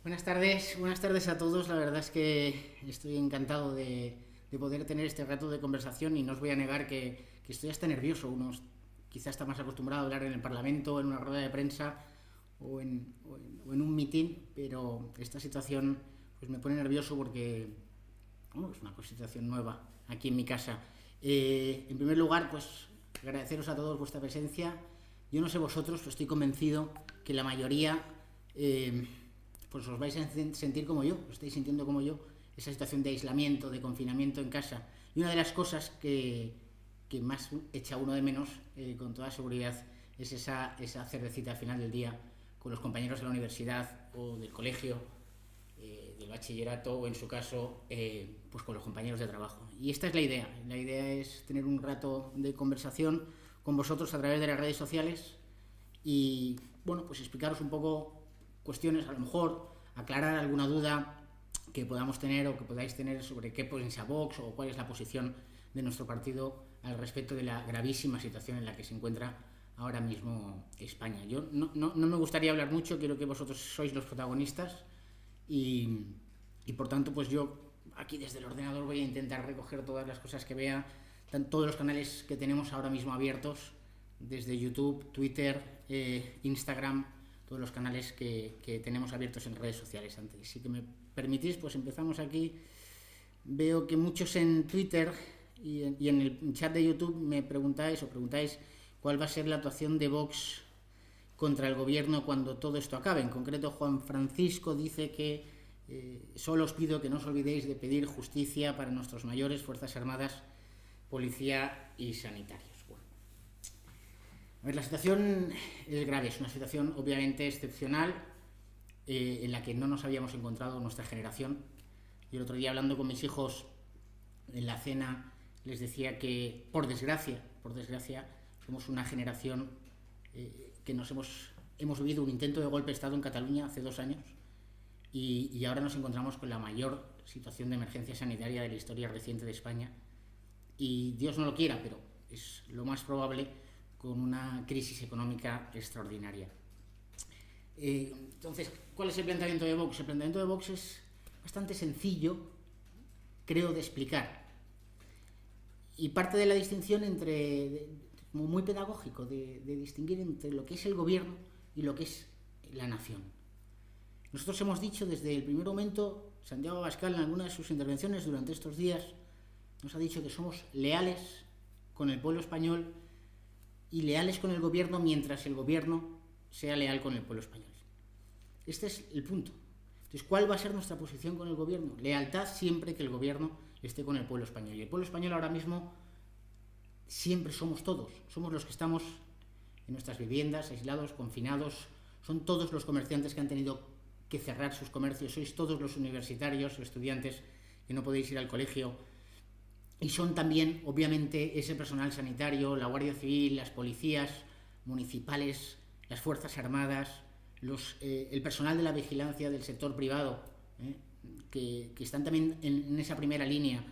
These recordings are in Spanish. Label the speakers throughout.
Speaker 1: Buenas tardes a todos. La verdad es que estoy encantado de poder tener este rato de conversación y no os voy a negar que estoy hasta nervioso. Uno quizá está más acostumbrado a hablar en el Parlamento, en una rueda de prensa o en un mitin, pero esta situación pues me pone nervioso porque bueno, es una situación nueva aquí en mi casa. En primer lugar, pues agradeceros a todos vuestra presencia. Yo no sé vosotros, pero estoy convencido que la mayoría pues os vais a sentir como yo, os estáis sintiendo como yo, esa situación de aislamiento, de confinamiento en casa. Y una de las cosas que más echa uno de menos, con toda seguridad, es esa cervecita al final del día con los compañeros de la universidad o del colegio, del bachillerato o en su caso pues con los compañeros de trabajo. Y esta es la idea. La idea es tener un rato de conversación con vosotros a través de las redes sociales y bueno, pues explicaros un poco cuestiones, a lo mejor aclarar alguna duda que podamos tener o que podáis tener sobre qué piensa Vox o cuál es la posición de nuestro partido al respecto de la gravísima situación en la que se encuentra ahora mismo España. Yo no me gustaría hablar mucho, quiero que vosotros sois los protagonistas y por tanto pues yo aquí desde el ordenador voy a intentar recoger todas las cosas que vea, todos los canales que tenemos ahora mismo abiertos, desde YouTube, Twitter, Instagram, todos los canales que tenemos abiertos en redes sociales. Antes, si que me permitís, pues empezamos aquí. Veo que muchos en Twitter y en el chat de YouTube me preguntáis cuál va a ser la actuación de Vox contra el gobierno cuando todo esto acabe. En concreto, Juan Francisco dice que solo os pido que no os olvidéis de pedir justicia para nuestros mayores, Fuerzas Armadas, Policía y Sanitarios. Bueno, a ver, la situación es grave, es una situación obviamente excepcional en la que no nos habíamos encontrado nuestra generación. Yo el otro día hablando con mis hijos en la cena les decía que por desgracia somos una generación que hemos vivido un intento de golpe de Estado en Cataluña hace 2 años y ahora nos encontramos con la mayor situación de emergencia sanitaria de la historia reciente de España y Dios no lo quiera, pero es lo más probable, con una crisis económica extraordinaria. Entonces, ¿cuál es el planteamiento de Vox? El planteamiento de Vox es bastante sencillo, creo, de explicar. Y parte de la distinción como muy pedagógico, de distinguir entre lo que es el gobierno y lo que es la nación. Nosotros hemos dicho desde el primer momento, Santiago Abascal en alguna de sus intervenciones durante estos días nos ha dicho que somos leales con el pueblo español y leales con el gobierno mientras el gobierno sea leal con el pueblo español. Este es el punto. Entonces, ¿cuál va a ser nuestra posición con el gobierno? Lealtad siempre que el gobierno esté con el pueblo español. Y el pueblo español ahora mismo siempre somos todos. Somos los que estamos en nuestras viviendas, aislados, confinados. Son todos los comerciantes que han tenido que cerrar sus comercios. Sois todos los universitarios, estudiantes que no podéis ir al colegio. Y son también, obviamente, ese personal sanitario, la Guardia Civil, las policías municipales, las Fuerzas Armadas, el personal de la vigilancia del sector privado, que están también en esa primera línea,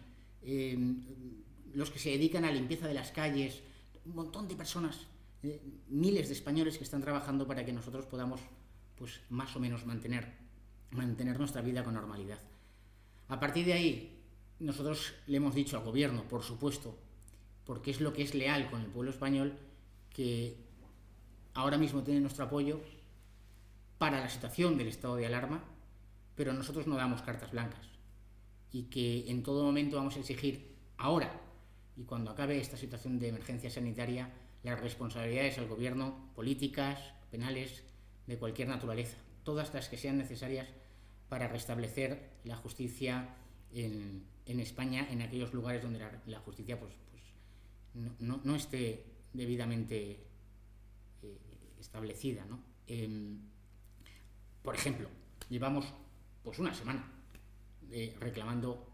Speaker 1: los que se dedican a la limpieza de las calles, un montón de personas, miles de españoles que están trabajando para que nosotros podamos, pues, más o menos mantener nuestra vida con normalidad. A partir de ahí, nosotros le hemos dicho al gobierno, por supuesto, porque es lo que es leal con el pueblo español, que ahora mismo tiene nuestro apoyo para la situación del estado de alarma, pero nosotros no damos cartas blancas y que en todo momento vamos a exigir ahora y cuando acabe esta situación de emergencia sanitaria las responsabilidades al gobierno, políticas, penales, de cualquier naturaleza, todas las que sean necesarias para restablecer la justicia en España, en aquellos lugares donde la justicia pues no esté debidamente establecida, ¿no? Por ejemplo, llevamos pues una semana reclamando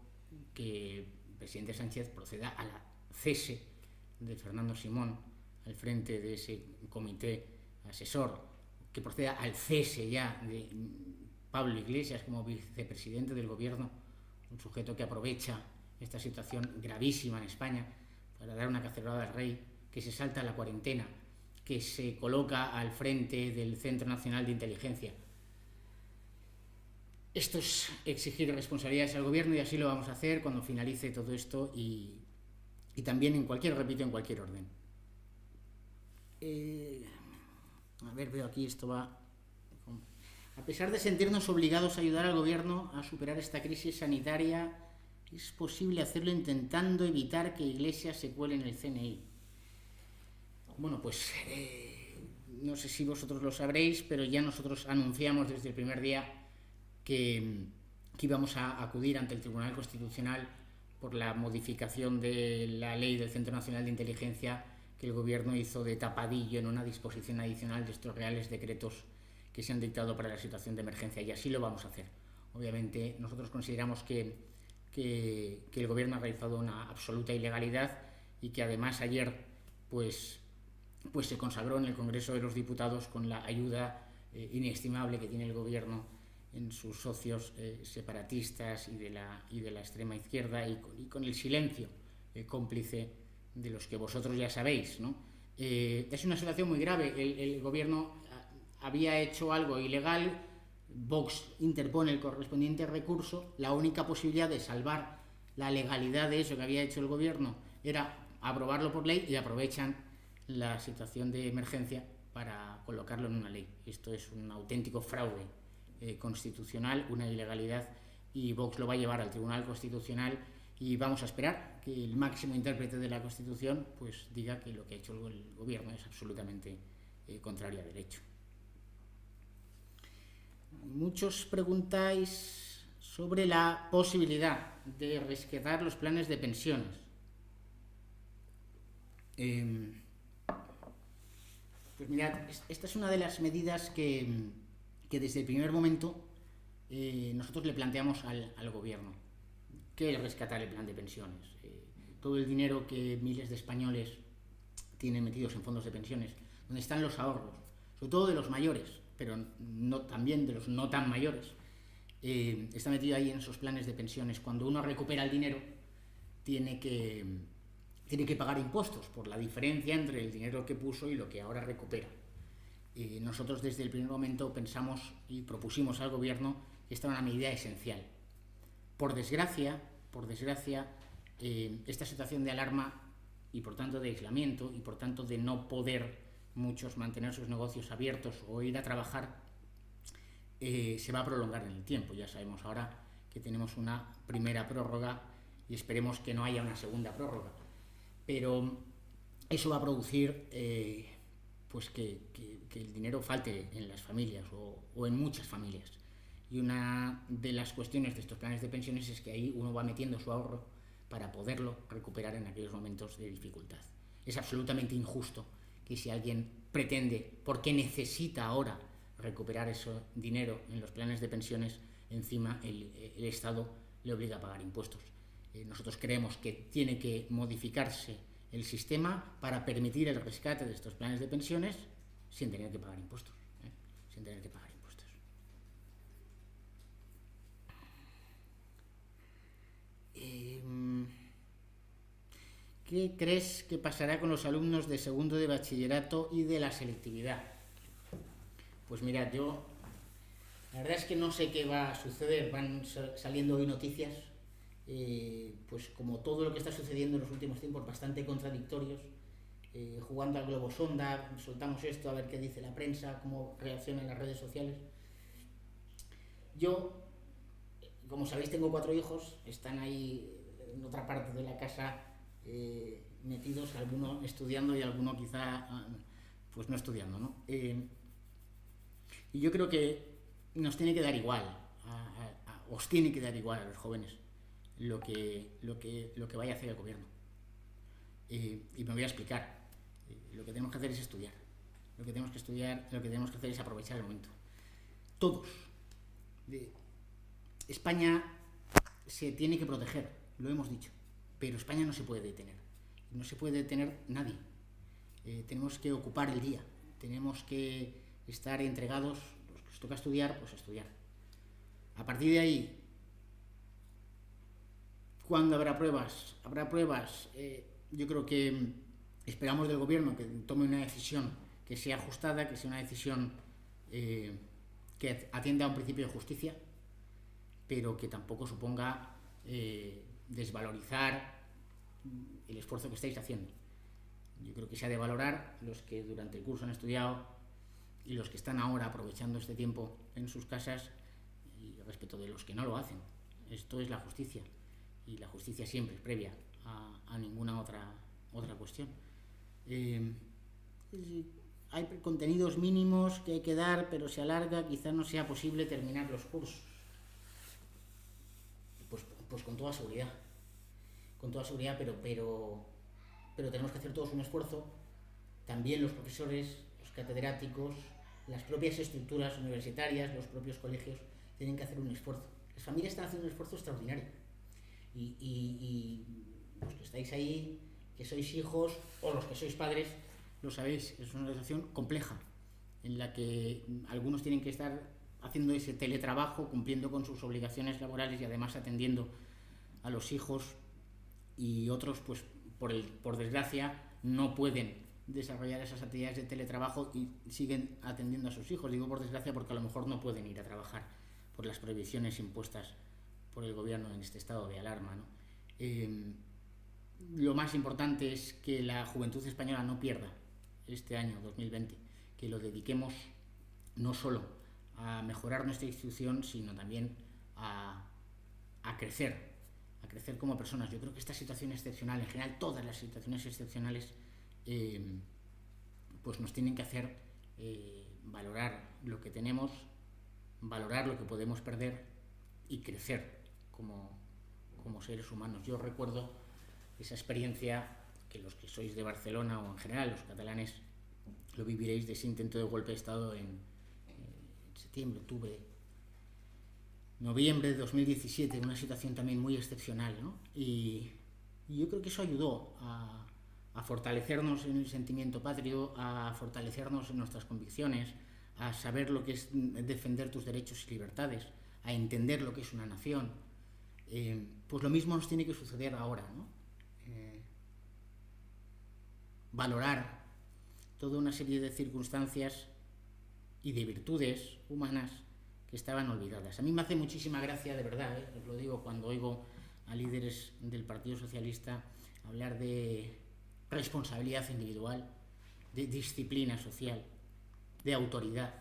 Speaker 1: que el presidente Sánchez proceda a la cese de Fernando Simón al frente de ese comité asesor, que proceda al cese ya de Pablo Iglesias como vicepresidente del gobierno, un sujeto que aprovecha esta situación gravísima en España para dar una cacerolada al rey, que se salta la cuarentena, que se coloca al frente del Centro Nacional de Inteligencia. Esto es exigir responsabilidades al gobierno y así lo vamos a hacer cuando finalice todo esto y también repito, en cualquier orden. A ver, veo aquí, esto va... A pesar de sentirnos obligados a ayudar al gobierno a superar esta crisis sanitaria, es posible hacerlo intentando evitar que Iglesias se cuele en el CNI. Bueno, pues no sé si vosotros lo sabréis, pero ya nosotros anunciamos desde el primer día que íbamos a acudir ante el Tribunal Constitucional por la modificación de la ley del Centro Nacional de Inteligencia que el gobierno hizo de tapadillo en una disposición adicional de estos reales decretos que se han dictado para la situación de emergencia, y así lo vamos a hacer. Obviamente nosotros consideramos que el gobierno ha realizado una absoluta ilegalidad y que además ayer pues se consagró en el Congreso de los Diputados con la ayuda inestimable que tiene el gobierno en sus socios separatistas y de la extrema izquierda, y con el silencio cómplice de los que vosotros ya sabéis, ¿no? Es una situación muy grave. El gobierno había hecho algo ilegal, Vox interpone el correspondiente recurso, la única posibilidad de salvar la legalidad de eso que había hecho el gobierno era aprobarlo por ley, y aprovechan la situación de emergencia para colocarlo en una ley. Esto es un auténtico fraude constitucional, una ilegalidad, y Vox lo va a llevar al Tribunal Constitucional, y vamos a esperar que el máximo intérprete de la Constitución pues diga que lo que ha hecho el gobierno es absolutamente contrario a derecho. Muchos preguntáis sobre la posibilidad de rescatar los planes de pensiones. Pues mirad, esta es una de las medidas que desde el primer momento nosotros le planteamos al gobierno, que es rescatar el plan de pensiones. Todo el dinero que miles de españoles tienen metidos en fondos de pensiones, donde están los ahorros, sobre todo de los mayores, pero no, también de los no tan mayores, está metido ahí en esos planes de pensiones. Cuando uno recupera el dinero, tiene que pagar impuestos por la diferencia entre el dinero que puso y lo que ahora recupera. Nosotros desde el primer momento pensamos y propusimos al gobierno que esta era una medida esencial. Por desgracia, esta situación de alarma y por tanto de aislamiento y por tanto de no poder muchos mantener sus negocios abiertos o ir a trabajar, se va a prolongar en el tiempo. Ya sabemos ahora que tenemos una primera prórroga y esperemos que no haya una segunda prórroga. Pero eso va a producir pues que el dinero falte en las familias o en muchas familias. Y una de las cuestiones de estos planes de pensiones es que ahí uno va metiendo su ahorro para poderlo recuperar en aquellos momentos de dificultad. Es absolutamente injusto que si alguien pretende, porque necesita ahora recuperar ese dinero en los planes de pensiones, encima el Estado le obliga a pagar impuestos. Nosotros creemos que tiene que modificarse el sistema para permitir el rescate de estos planes de pensiones sin tener que pagar impuestos. Sin tener que pagar impuestos. ¿Qué crees que pasará con los alumnos de segundo de bachillerato y de la selectividad? Pues mirad, yo la verdad es que no sé qué va a suceder. Van saliendo hoy noticias, pues como todo lo que está sucediendo en los últimos tiempos, bastante contradictorios. Jugando al globo sonda, soltamos esto a ver qué dice la prensa, cómo reaccionan las redes sociales. Yo, como sabéis, tengo 4 hijos, están ahí en otra parte de la casa metidos, alguno estudiando y alguno quizá pues no estudiando, ¿no? Y yo creo que nos tiene que dar igual, os tiene que dar igual a los jóvenes lo que vaya a hacer el gobierno. Y me voy a explicar. Lo que tenemos que hacer es estudiar. Lo que tenemos que hacer es aprovechar el momento. Todos. España se tiene que proteger, lo hemos dicho, pero España no se puede detener. No se puede detener nadie. Tenemos que ocupar el día. Tenemos que estar entregados, los que os toca estudiar, pues a estudiar. A partir de ahí, ¿cuándo habrá pruebas? Habrá pruebas. Yo creo que esperamos del gobierno que tome una decisión que sea ajustada, que sea una decisión que atienda a un principio de justicia, pero que tampoco suponga desvalorizar el esfuerzo que estáis haciendo. Yo creo que se ha de valorar los que durante el curso han estudiado y los que están ahora aprovechando este tiempo en sus casas, y respecto de los que no lo hacen. Esto es la justicia, y la justicia siempre es previa a ninguna otra cuestión. Hay contenidos mínimos que hay que dar, pero se alarga, quizás no sea posible terminar los cursos. Pues con toda seguridad, pero tenemos que hacer todos un esfuerzo, también los profesores, los catedráticos, las propias estructuras universitarias, los propios colegios tienen que hacer un esfuerzo. Las familias están haciendo un esfuerzo extraordinario, y los que estáis ahí, que sois hijos, o los que sois padres, lo sabéis, es una situación compleja, en la que algunos tienen que estar haciendo ese teletrabajo, cumpliendo con sus obligaciones laborales y además atendiendo a los hijos, y otros, pues por desgracia, no pueden desarrollar esas actividades de teletrabajo y siguen atendiendo a sus hijos. Digo por desgracia porque a lo mejor no pueden ir a trabajar por las prohibiciones impuestas por el gobierno en este estado de alarma, ¿no? Lo más importante es que la juventud española no pierda este año 2020, que lo dediquemos no solo a mejorar nuestra institución, sino también a crecer como personas. Yo creo que esta situación excepcional, en general todas las situaciones excepcionales, pues nos tienen que hacer valorar lo que tenemos, valorar lo que podemos perder y crecer como seres humanos. Yo recuerdo esa experiencia que los que sois de Barcelona, o en general los catalanes, lo viviréis, de ese intento de golpe de Estado en septiembre, octubre, noviembre de 2017, una situación también muy excepcional, ¿no? Y yo creo que eso ayudó a fortalecernos en el sentimiento patrio, a fortalecernos en nuestras convicciones, a saber lo que es defender tus derechos y libertades, a entender lo que es una nación. Pues lo mismo nos tiene que suceder ahora, ¿no? Valorar toda una serie de circunstancias y de virtudes humanas que estaban olvidadas. A mí me hace muchísima gracia, de verdad, os lo digo, cuando oigo a líderes del Partido Socialista hablar de responsabilidad individual, de disciplina social, de autoridad.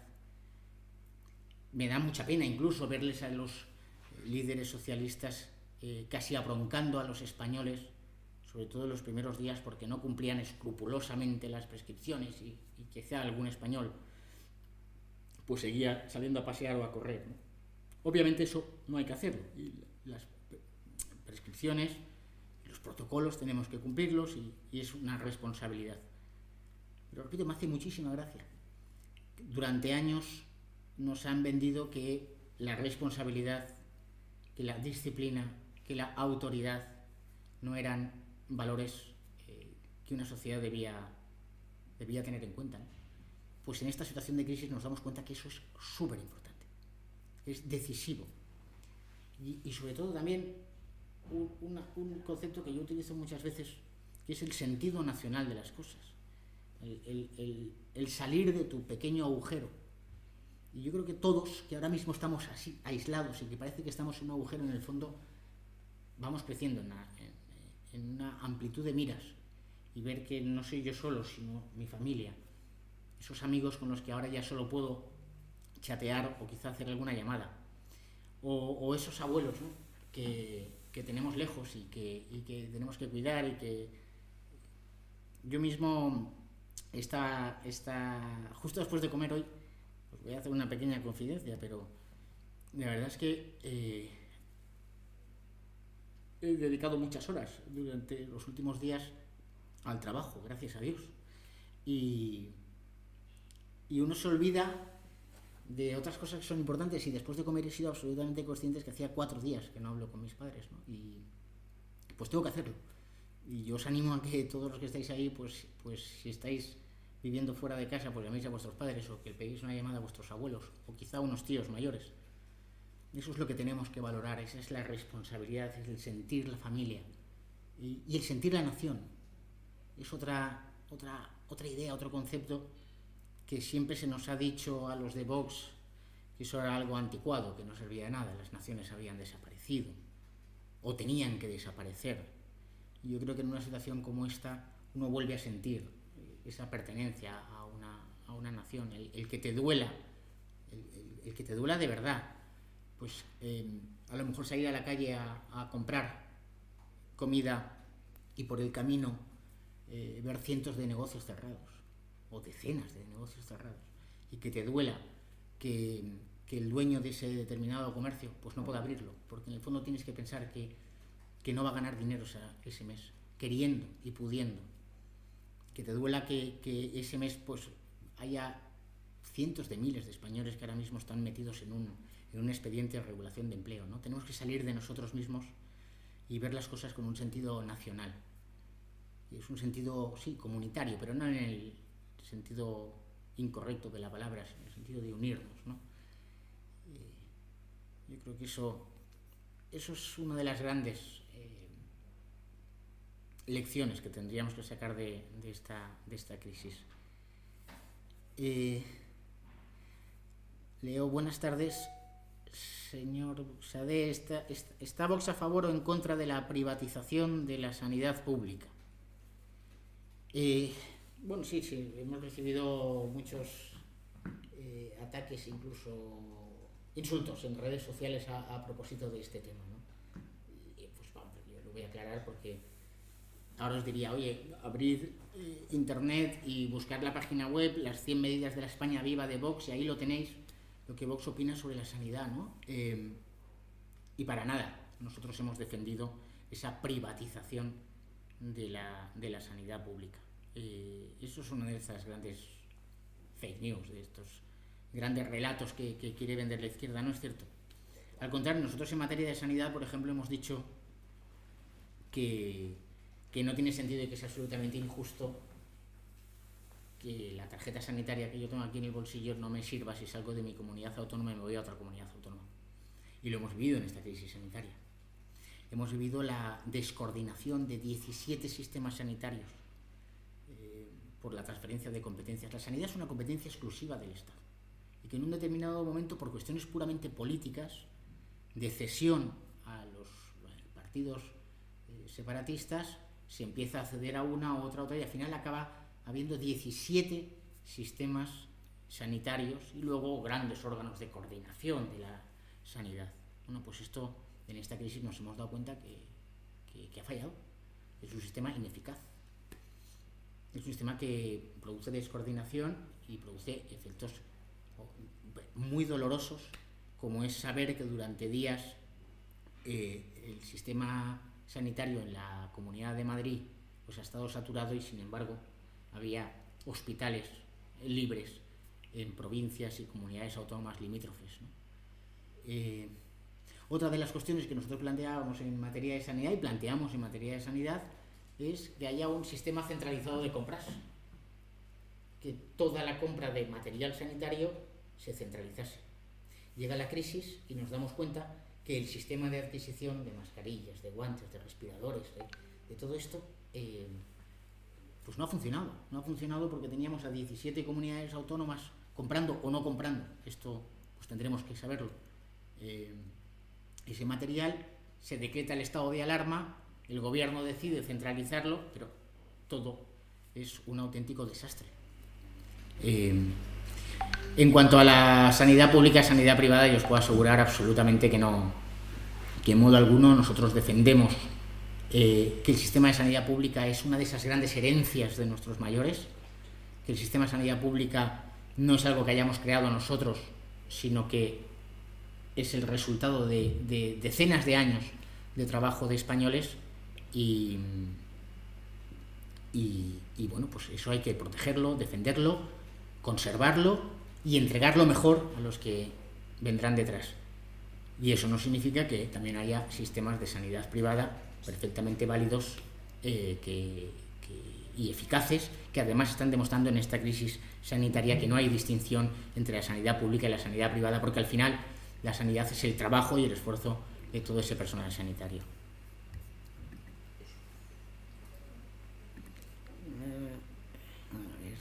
Speaker 1: Me da mucha pena incluso verles a los líderes socialistas casi abroncando a los españoles, sobre todo en los primeros días, porque no cumplían escrupulosamente las prescripciones, y quizá algún español pues seguía saliendo a pasear o a correr, ¿no? Obviamente eso no hay que hacerlo, y las prescripciones, los protocolos tenemos que cumplirlos, y es una responsabilidad. Pero repito, me hace muchísima gracia. Durante años nos han vendido que la responsabilidad, que la disciplina, que la autoridad no eran valores que una sociedad debía tener en cuenta, ¿no? Pues en esta situación de crisis nos damos cuenta que eso es súper importante, es decisivo. Y sobre todo también un concepto que yo utilizo muchas veces, que es el sentido nacional de las cosas, el salir de tu pequeño agujero. Y yo creo que todos, que ahora mismo estamos así aislados y que parece que estamos en un agujero, en el fondo vamos creciendo en una amplitud de miras, y ver que no soy yo solo, sino mi familia, esos amigos con los que ahora ya solo puedo chatear o quizá hacer alguna llamada, o esos abuelos, ¿no?, que tenemos lejos y que tenemos que cuidar, y que yo mismo justo después de comer hoy, os voy a hacer una pequeña confidencia, pero la verdad es que he dedicado muchas horas durante los últimos días al trabajo, gracias a Dios, y uno se olvida de otras cosas que son importantes, y después de comer he sido absolutamente consciente que hacía 4 días que no hablo con mis padres, ¿no? Y pues tengo que hacerlo, y yo os animo a que todos los que estáis ahí, pues si estáis viviendo fuera de casa, pues llaméis a vuestros padres, o que peguéis una llamada a vuestros abuelos, o quizá a unos tíos mayores. Eso es lo que tenemos que valorar, esa es la responsabilidad, es el sentir la familia, y el sentir la nación. Es otra idea, otro concepto que siempre se nos ha dicho a los de Vox, que eso era algo anticuado, que no servía de nada, las naciones habían desaparecido o tenían que desaparecer. Y yo creo que en una situación como esta uno vuelve a sentir esa pertenencia a una nación, el que te duela, el que te duela de verdad, pues a lo mejor salir a la calle a comprar comida y por el camino ver cientos de negocios cerrados o decenas de negocios cerrados y que te duela que el dueño de ese determinado comercio pues no pueda abrirlo, porque en el fondo tienes que pensar que no va a ganar dinero ese mes, queriendo y pudiendo. Que te duela que ese mes pues haya cientos de miles de españoles que ahora mismo están metidos en un expediente de regulación de empleo, ¿no? Tenemos que salir de nosotros mismos y ver las cosas con un sentido nacional. Y es un sentido, sí, comunitario, pero no en el sentido incorrecto de la palabra, sino en el sentido de unirnos, ¿no? Yo creo que eso es una de las grandes lecciones que tendríamos que sacar de esta crisis. Leo, buenas tardes. Señor Sade, ¿está Vox a favor o en contra de la privatización de la sanidad pública? Bueno, sí, hemos recibido muchos ataques, incluso insultos en redes sociales a propósito de este tema, ¿no? Y pues vamos, yo lo voy a aclarar porque ahora os diría, oye, abrid internet y buscar la página web, las 100 medidas de la España viva de Vox, y ahí lo tenéis, lo que Vox opina sobre la sanidad, ¿no? Y para nada, nosotros hemos defendido esa privatización de la sanidad pública. Eso es una de esas grandes fake news, de estos grandes relatos que quiere vender la izquierda, no es cierto. Al contrario, nosotros en materia de sanidad, por ejemplo, hemos dicho que no tiene sentido y que es absolutamente injusto que la tarjeta sanitaria que yo tengo aquí en el bolsillo no me sirva si salgo de mi comunidad autónoma y me voy a otra comunidad autónoma. Y lo hemos vivido en esta crisis sanitaria. Hemos vivido la descoordinación de 17 sistemas sanitarios por la transferencia de competencias. La sanidad es una competencia exclusiva del Estado y que en un determinado momento, por cuestiones puramente políticas, de cesión a los partidos separatistas, se empieza a ceder a una u otra y al final acaba habiendo 17 sistemas sanitarios y luego grandes órganos de coordinación de la sanidad. Bueno, pues esto, en esta crisis nos hemos dado cuenta que ha fallado. Es un sistema ineficaz. Es un sistema que produce descoordinación y produce efectos muy dolorosos, como es saber que durante días el sistema sanitario en la Comunidad de Madrid pues ha estado saturado y sin embargo había hospitales libres en provincias y comunidades autónomas limítrofes, ¿no? Otra de las cuestiones que nosotros planteábamos en materia de sanidad y planteamos en materia de sanidad es que haya un sistema centralizado de compras, que toda la compra de material sanitario se centralizase. Llega la crisis y nos damos cuenta que el sistema de adquisición de mascarillas, de guantes, de respiradores, de todo esto, pues no ha funcionado. No ha funcionado porque teníamos a 17 comunidades autónomas comprando o no comprando. Esto pues tendremos que saberlo. Ese material, se decreta el estado de alarma, el gobierno decide centralizarlo, pero todo es un auténtico desastre. En cuanto a la sanidad pública y sanidad privada, yo os puedo asegurar absolutamente que no, que en modo alguno nosotros defendemos que el sistema de sanidad pública es una de esas grandes herencias de nuestros mayores, que el sistema de sanidad pública no es algo que hayamos creado nosotros, sino que es el resultado de decenas de años de trabajo de españoles y bueno, pues eso hay que protegerlo, defenderlo, conservarlo y entregarlo mejor a los que vendrán detrás. Y eso no significa que también haya sistemas de sanidad privada perfectamente válidos y eficaces, que además están demostrando en esta crisis sanitaria que no hay distinción entre la sanidad pública y la sanidad privada, porque al final la sanidad es el trabajo y el esfuerzo de todo ese personal sanitario.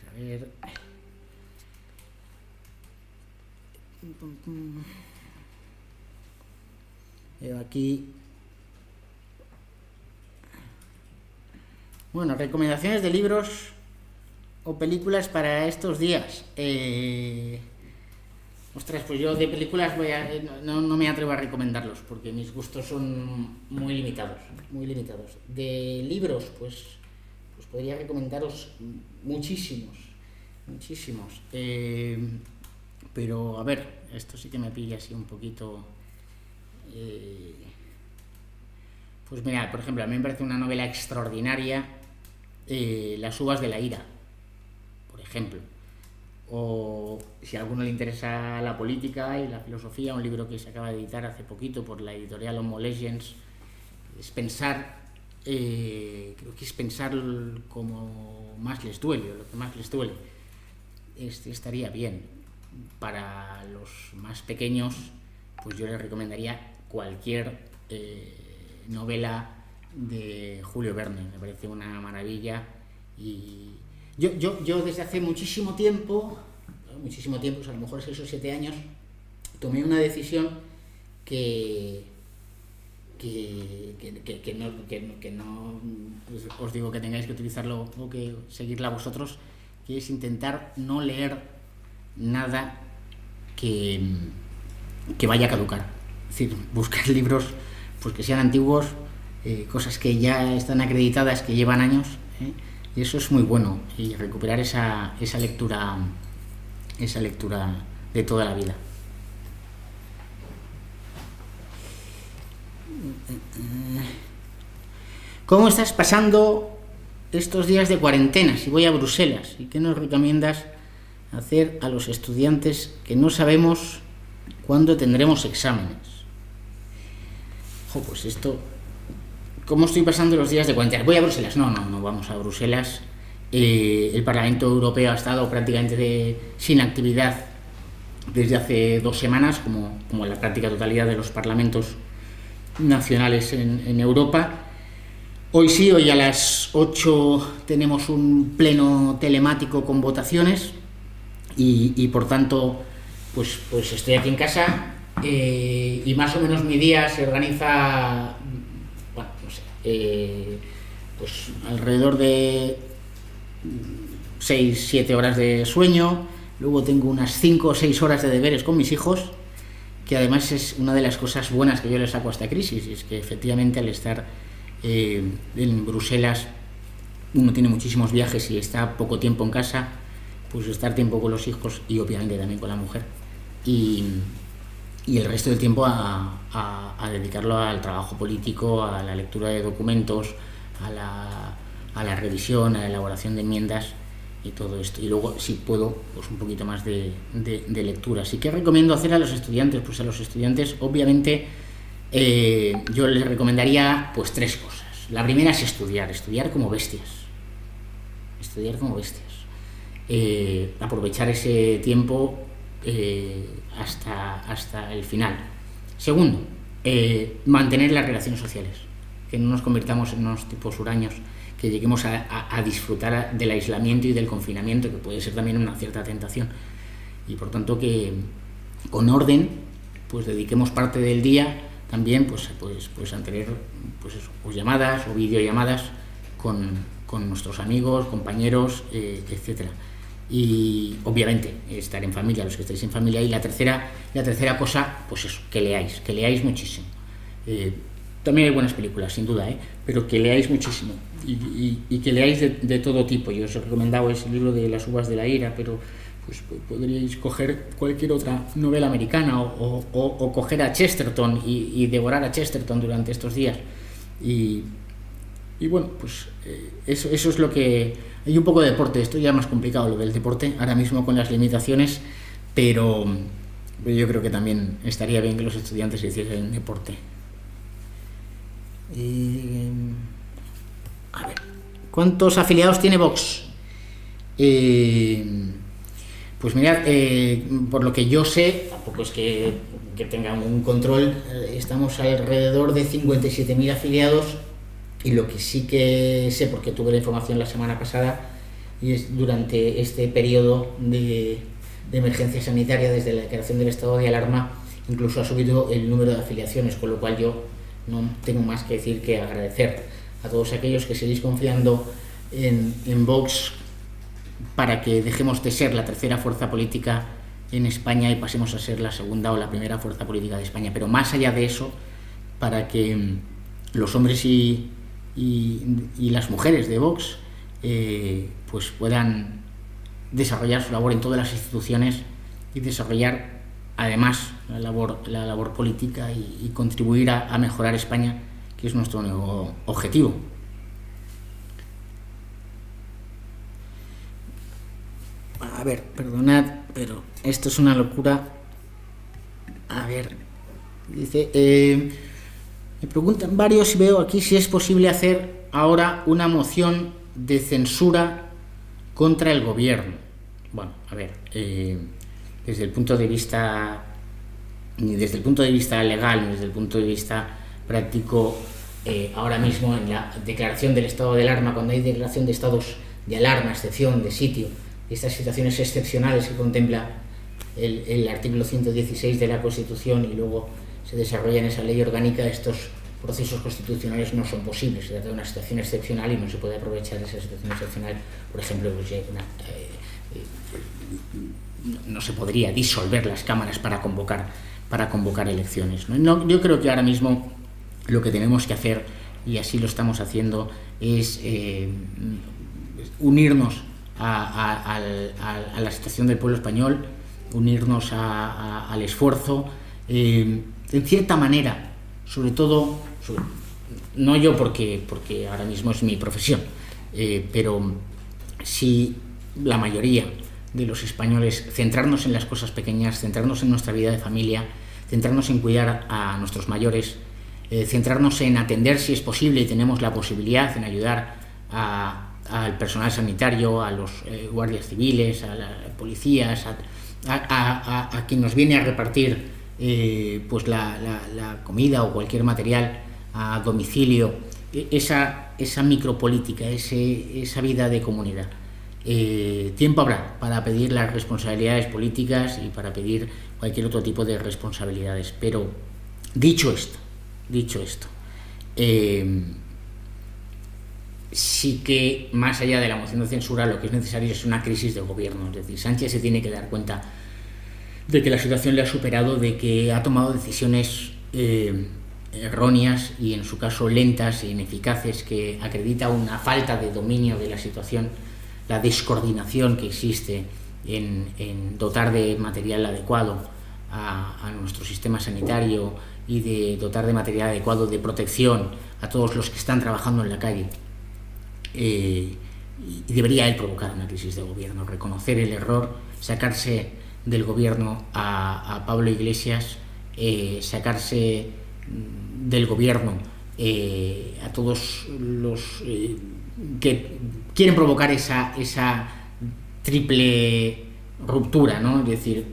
Speaker 1: A ver. Aquí. Bueno, recomendaciones de libros o películas para estos días. Ostras, pues yo de películas no me atrevo a recomendarlos porque mis gustos son muy limitados, muy limitados. De libros, pues podría recomendaros muchísimos. Pero a ver, esto sí que me pilla así un poquito. Pues mira, por ejemplo, a mí me parece una novela extraordinaria, Las uvas de la ira, por ejemplo. O si a alguno le interesa la política y la filosofía, un libro que se acaba de editar hace poquito por la editorial Homo Legends, es pensar, creo que es pensar como más les duele, o lo que más les duele. Estaría bien. Para los más pequeños, pues yo les recomendaría cualquier novela de Julio Verne, me parece una maravilla. Y yo desde hace muchísimo tiempo, pues a lo mejor 6 o 7 años, tomé una decisión que no pues os digo que tengáis que utilizarlo o que seguirla vosotros, que es intentar no leer nada que vaya a caducar. Es decir, buscar libros pues que sean antiguos, cosas que ya están acreditadas, que llevan años, y eso es muy bueno, y recuperar esa lectura de toda la vida. ¿Cómo estás pasando estos días de cuarentena? Si voy a Bruselas, ¿y qué nos recomiendas hacer a los estudiantes que no sabemos cuándo tendremos exámenes? Pues esto, ¿cómo estoy pasando los días de cuarentena? ¿Voy a Bruselas? No vamos a Bruselas. El Parlamento Europeo ha estado prácticamente sin actividad desde hace 2 semanas, como la práctica totalidad de los parlamentos nacionales en Europa. Hoy a las 8 tenemos un pleno telemático con votaciones y por tanto pues estoy aquí en casa, y más o menos mi día se organiza, bueno, no sé, pues alrededor de 6-7 horas de sueño. Luego tengo unas 5 o 6 horas de deberes con mis hijos, que además es una de las cosas buenas que yo les saco a esta crisis, y es que efectivamente al estar en Bruselas uno tiene muchísimos viajes y está poco tiempo en casa, pues estar tiempo con los hijos y obviamente también con la mujer, y el resto del tiempo a dedicarlo al trabajo político, a la lectura de documentos, a la revisión, a la elaboración de enmiendas y todo esto. Y luego, si puedo, pues un poquito más de lectura. Así que recomiendo hacer a los estudiantes. Pues a los estudiantes, obviamente, yo les recomendaría pues 3 cosas. La primera es estudiar como bestias. Aprovechar ese tiempo hasta el final. Segundo, mantener las relaciones sociales, que no nos convirtamos en unos tipos huraños, que lleguemos a disfrutar del aislamiento y del confinamiento, que puede ser también una cierta tentación, y por tanto que con orden pues dediquemos parte del día también pues a tener pues llamadas o videollamadas con nuestros amigos, compañeros, etcétera. Y obviamente estar en familia, los que estáis en familia. Y la tercera cosa, pues eso, que leáis muchísimo. También hay buenas películas, sin duda, pero que leáis muchísimo y que leáis de todo tipo. Yo os he recomendado ese libro de Las uvas de la ira, pero pues podríais coger cualquier otra novela americana o coger a Chesterton y devorar a Chesterton durante estos días. Y bueno, pues eso es lo que... Hay un poco de deporte, esto ya es más complicado lo del deporte, ahora mismo con las limitaciones, pero yo creo que también estaría bien que los estudiantes hiciesen deporte. A ver, ¿cuántos afiliados tiene Vox? Pues mirad, por lo que yo sé, tampoco es que tengan un control, estamos alrededor de 57.000 afiliados. Y lo que sí que sé, porque tuve la información la semana pasada, y es durante este periodo de de emergencia sanitaria, desde la declaración del estado de alarma, incluso ha subido el número de afiliaciones, con lo cual yo no tengo más que decir que agradecer a todos aquellos que seguís confiando en Vox para que dejemos de ser la tercera fuerza política en España y pasemos a ser la segunda o la primera fuerza política de España. Pero más allá de eso, para que los hombres y las mujeres de Vox pues puedan desarrollar su labor en todas las instituciones y desarrollar además la labor política y contribuir a mejorar España, que es nuestro único objetivo. A ver, perdonad, pero esto es una locura. A ver, dice, me preguntan varios y veo aquí si es posible hacer ahora una moción de censura contra el gobierno. Bueno, a ver, desde el punto de vista, ni desde el punto de vista legal, ni desde el punto de vista práctico, ahora mismo en la declaración del estado de alarma, cuando hay declaración de estados de alarma, excepción, de sitio, estas situaciones excepcionales que contempla el artículo 116 de la Constitución y luego se desarrolla en esa ley orgánica, estos procesos constitucionales no son posibles. Se trata de una situación excepcional y no se puede aprovechar esa situación excepcional. Por ejemplo, pues, no se podría disolver las cámaras para convocar elecciones, ¿no? Yo creo que ahora mismo lo que tenemos que hacer, y así lo estamos haciendo, es unirnos a la situación del pueblo español, unirnos al esfuerzo, en cierta manera, sobre todo, no yo porque ahora mismo es mi profesión, pero sí la mayoría de los españoles, centrarnos en las cosas pequeñas, centrarnos en nuestra vida de familia, centrarnos en cuidar a nuestros mayores, centrarnos en atender si es posible y tenemos la posibilidad en ayudar al personal sanitario, a los guardias civiles, a las policías, a quien nos viene a repartir pues la comida o cualquier material a domicilio, esa micropolítica, esa vida de comunidad. Tiempo habrá para pedir las responsabilidades políticas y para pedir cualquier otro tipo de responsabilidades, pero dicho esto, sí que más allá de la moción de censura lo que es necesario es una crisis de gobierno. Es decir, Sánchez se tiene que dar cuenta de que la situación le ha superado, de que ha tomado decisiones erróneas y en su caso lentas e ineficaces, que acredita una falta de dominio de la situación, la descoordinación que existe en dotar de material adecuado a nuestro sistema sanitario y de dotar de material adecuado de protección a todos los que están trabajando en la calle. Y debería él provocar una crisis de gobierno, reconocer el error, sacarse del gobierno a Pablo Iglesias, sacarse del gobierno a todos los que quieren provocar esa triple ruptura, ¿no? Es decir,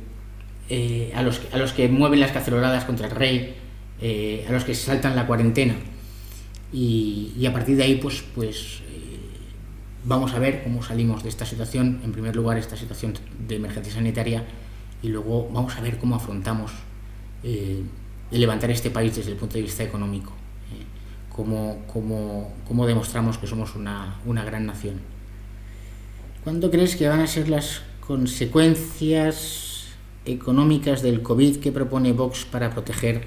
Speaker 1: a los que mueven las caceroladas contra el rey, a los que se saltan la cuarentena, y a partir de ahí pues vamos a ver cómo salimos de esta situación. En primer lugar, esta situación de emergencia sanitaria, y luego vamos a ver cómo afrontamos el levantar este país desde el punto de vista económico, cómo demostramos que somos una gran nación. ¿Cuándo crees que van a ser las consecuencias económicas del COVID que propone Vox para proteger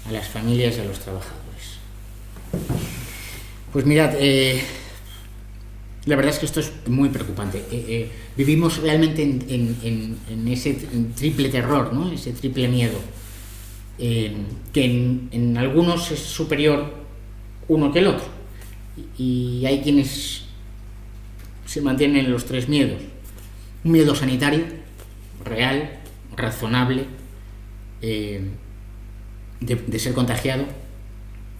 Speaker 1: a las familias y a los trabajadores? Pues mirad, la verdad es que esto es muy preocupante. Vivimos realmente en ese triple terror, ¿no? Ese triple miedo, que en algunos es superior uno que el otro. Y hay quienes se mantienen en los tres miedos. Un miedo sanitario, real, razonable, de ser contagiado,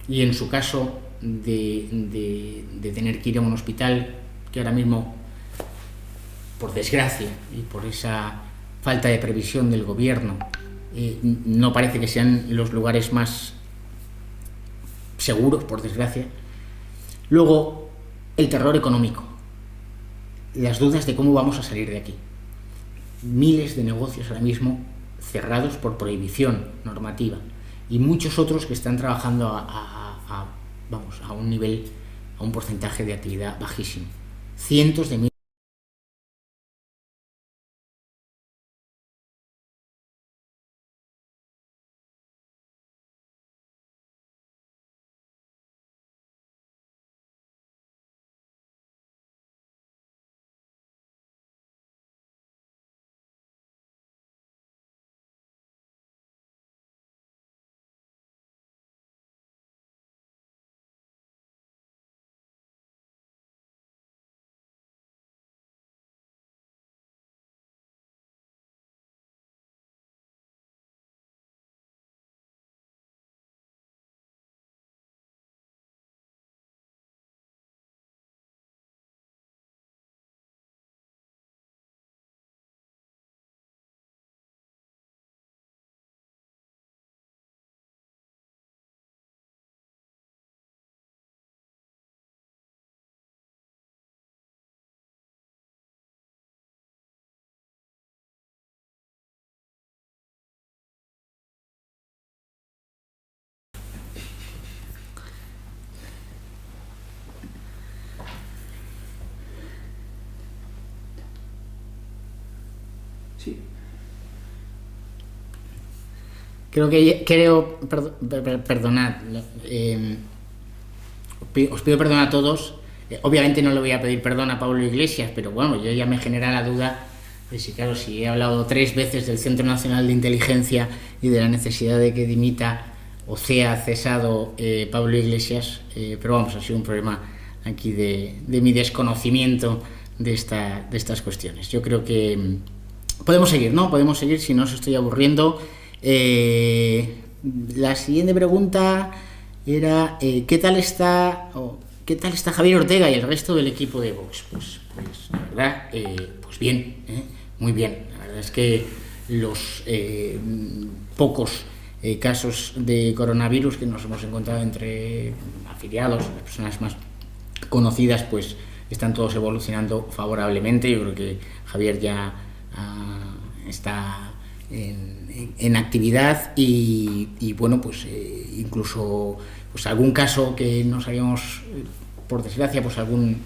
Speaker 1: y en su caso de tener que ir a un hospital que ahora mismo, por desgracia y por esa falta de previsión del gobierno, no parece que sean los lugares más seguros, por desgracia. Luego, el terror económico, las dudas de cómo vamos a salir de aquí. miles de negocios ahora mismo cerrados por prohibición normativa y muchos otros que están trabajando vamos, a un nivel, a un porcentaje de actividad bajísimo. Cientos de miles. Sí. Perdonad, os pido perdón a todos. Obviamente no le voy a pedir perdón a Pablo Iglesias, pero bueno, yo ya me genera la duda de si, claro, si he hablado 3 veces del Centro Nacional de Inteligencia y de la necesidad de que dimita o sea cesado Pablo Iglesias, pero vamos, ha sido un problema aquí de mi desconocimiento de estas cuestiones. Yo creo que podemos seguir, ¿no? Podemos seguir si no os estoy aburriendo. La siguiente pregunta era ¿qué tal está Javier Ortega y el resto del equipo de Vox? Pues la verdad, pues bien, muy bien. La verdad es que los pocos casos de coronavirus que nos hemos encontrado entre afiliados, las personas más conocidas, pues están todos evolucionando favorablemente. Yo creo que Javier ya está en actividad y bueno, pues incluso pues algún caso que no sabíamos, por desgracia, pues algún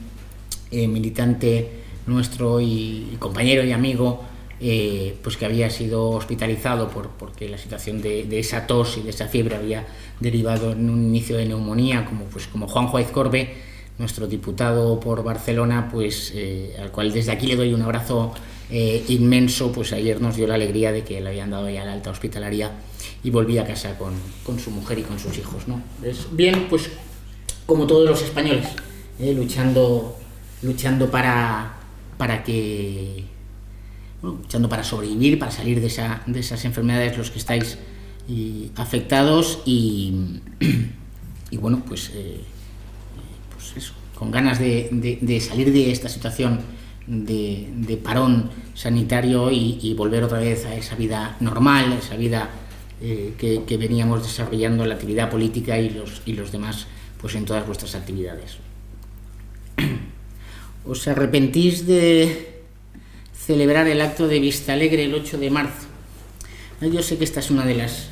Speaker 1: militante nuestro y compañero y amigo pues que había sido hospitalizado porque la situación de esa tos y de esa fiebre había derivado en un inicio de neumonía, como Juanjo Aizcorbe, nuestro diputado por Barcelona, pues al cual desde aquí le doy un abrazo inmenso. Pues ayer nos dio la alegría de que le habían dado ya la alta hospitalaria y volvía a casa con su mujer y con sus hijos, ¿no? Es bien, pues como todos los españoles, luchando para que, bueno, luchando para sobrevivir, para salir de esas enfermedades los que estáis afectados y bueno, pues eso, con ganas de salir de esta situación de parón sanitario y volver otra vez a esa vida normal, a esa vida que veníamos desarrollando en la actividad política y los demás, pues en todas vuestras actividades. ¿Os arrepentís de celebrar el acto de Vistalegre el 8 de marzo? Yo sé que esta es una de las...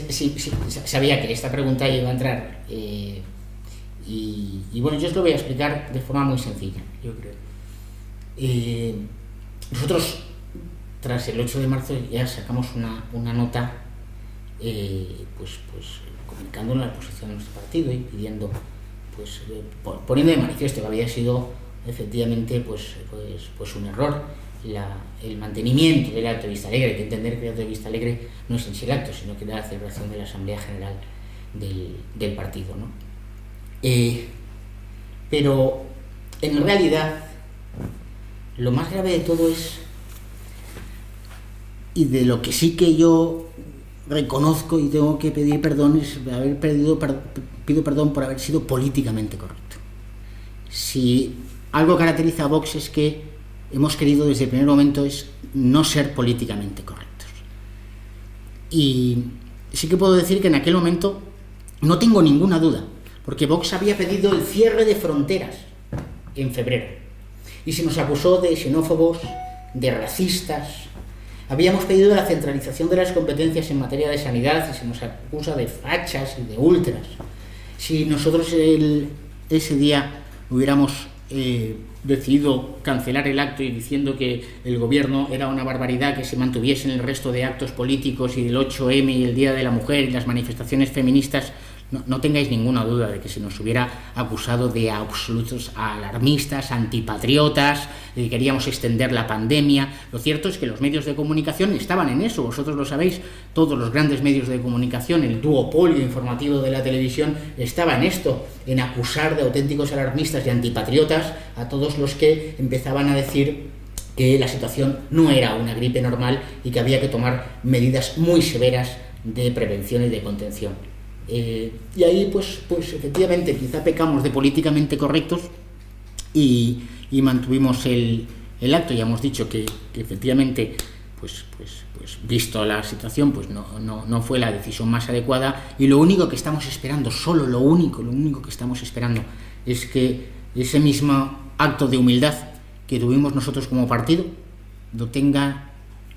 Speaker 1: sí, sabía que esta pregunta iba a entrar. Y bueno, yo os lo voy a explicar de forma muy sencilla, yo creo. Nosotros, tras el 8 de marzo, ya sacamos una nota pues comunicando la posición de nuestro partido y pidiendo, pues poniendo de manifiesto que había sido efectivamente pues un error el mantenimiento del acto de Vistalegre. Hay que entender que el acto de Vistalegre no es en sí el acto, sino que era la celebración de la Asamblea General del partido, ¿no? Pero en realidad lo más grave de todo es, y de lo que sí que yo reconozco y tengo que pedir perdón, es pido perdón por haber sido políticamente correcto. Si algo caracteriza a Vox es que hemos querido desde el primer momento es no ser políticamente correctos. Y sí que puedo decir que en aquel momento no tengo ninguna duda, porque Vox había pedido el cierre de fronteras en febrero. y se nos acusó de xenófobos, de racistas. Habíamos pedido la centralización de las competencias en materia de sanidad y se nos acusa de fachas y de ultras. Si nosotros ese día hubiéramos decidido cancelar el acto y diciendo que el gobierno era una barbaridad que se mantuviesen el resto de actos políticos y el 8M y el Día de la Mujer y las manifestaciones feministas, no tengáis ninguna duda de que se nos hubiera acusado de absolutos alarmistas, antipatriotas, de que queríamos extender la pandemia. Lo cierto es que los medios de comunicación estaban en eso, vosotros lo sabéis, todos los grandes medios de comunicación, el duopolio informativo de la televisión estaba en esto, en acusar de auténticos alarmistas y antipatriotas a todos los que empezaban a decir que la situación no era una gripe normal y que había que tomar medidas muy severas de prevención y de contención. Y ahí pues efectivamente quizá pecamos de políticamente correctos y mantuvimos el acto. Ya hemos dicho que efectivamente pues visto la situación pues no fue la decisión más adecuada, y lo único que estamos esperando, solo lo único que estamos esperando es que ese mismo acto de humildad que tuvimos nosotros como partido lo tenga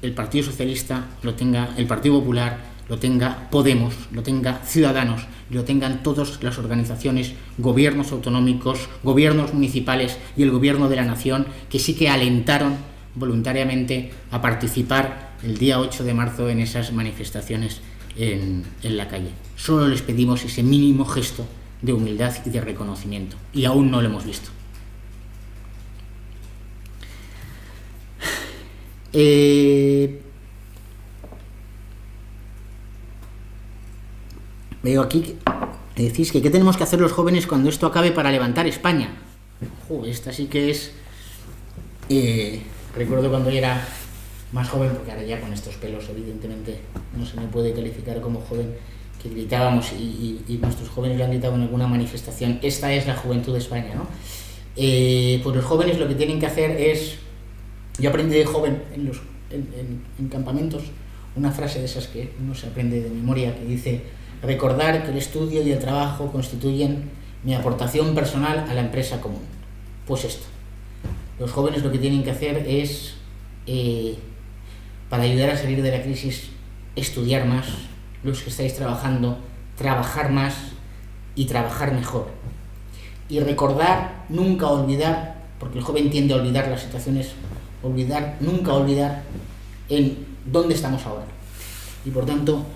Speaker 1: el Partido Socialista, lo tenga el Partido Popular, lo tenga Podemos, lo tenga Ciudadanos, lo tengan todas las organizaciones, gobiernos autonómicos, gobiernos municipales y el gobierno de la nación, que sí que alentaron voluntariamente a participar el día 8 de marzo en esas manifestaciones en la calle. Solo les pedimos ese mínimo gesto de humildad y de reconocimiento, y aún no lo hemos visto. Veo aquí que decís que qué tenemos que hacer los jóvenes cuando esto acabe para levantar España. Esta sí que es... recuerdo cuando yo era más joven, porque ahora ya con estos pelos evidentemente no se me puede calificar como joven, que gritábamos y nuestros jóvenes lo han gritado en alguna manifestación: esta es la juventud de España, ¿no? Pues los jóvenes lo que tienen que hacer es... Yo aprendí de joven en campamentos una frase de esas que uno se aprende de memoria, que dice: recordar que el estudio y el trabajo constituyen mi aportación personal a la empresa común. Pues esto, los jóvenes lo que tienen que hacer es, para ayudar a salir de la crisis, estudiar más, los que estáis trabajando, trabajar más y trabajar mejor. Y recordar, nunca olvidar, porque el joven tiende a olvidar las situaciones, nunca olvidar en dónde estamos ahora. Y por tanto,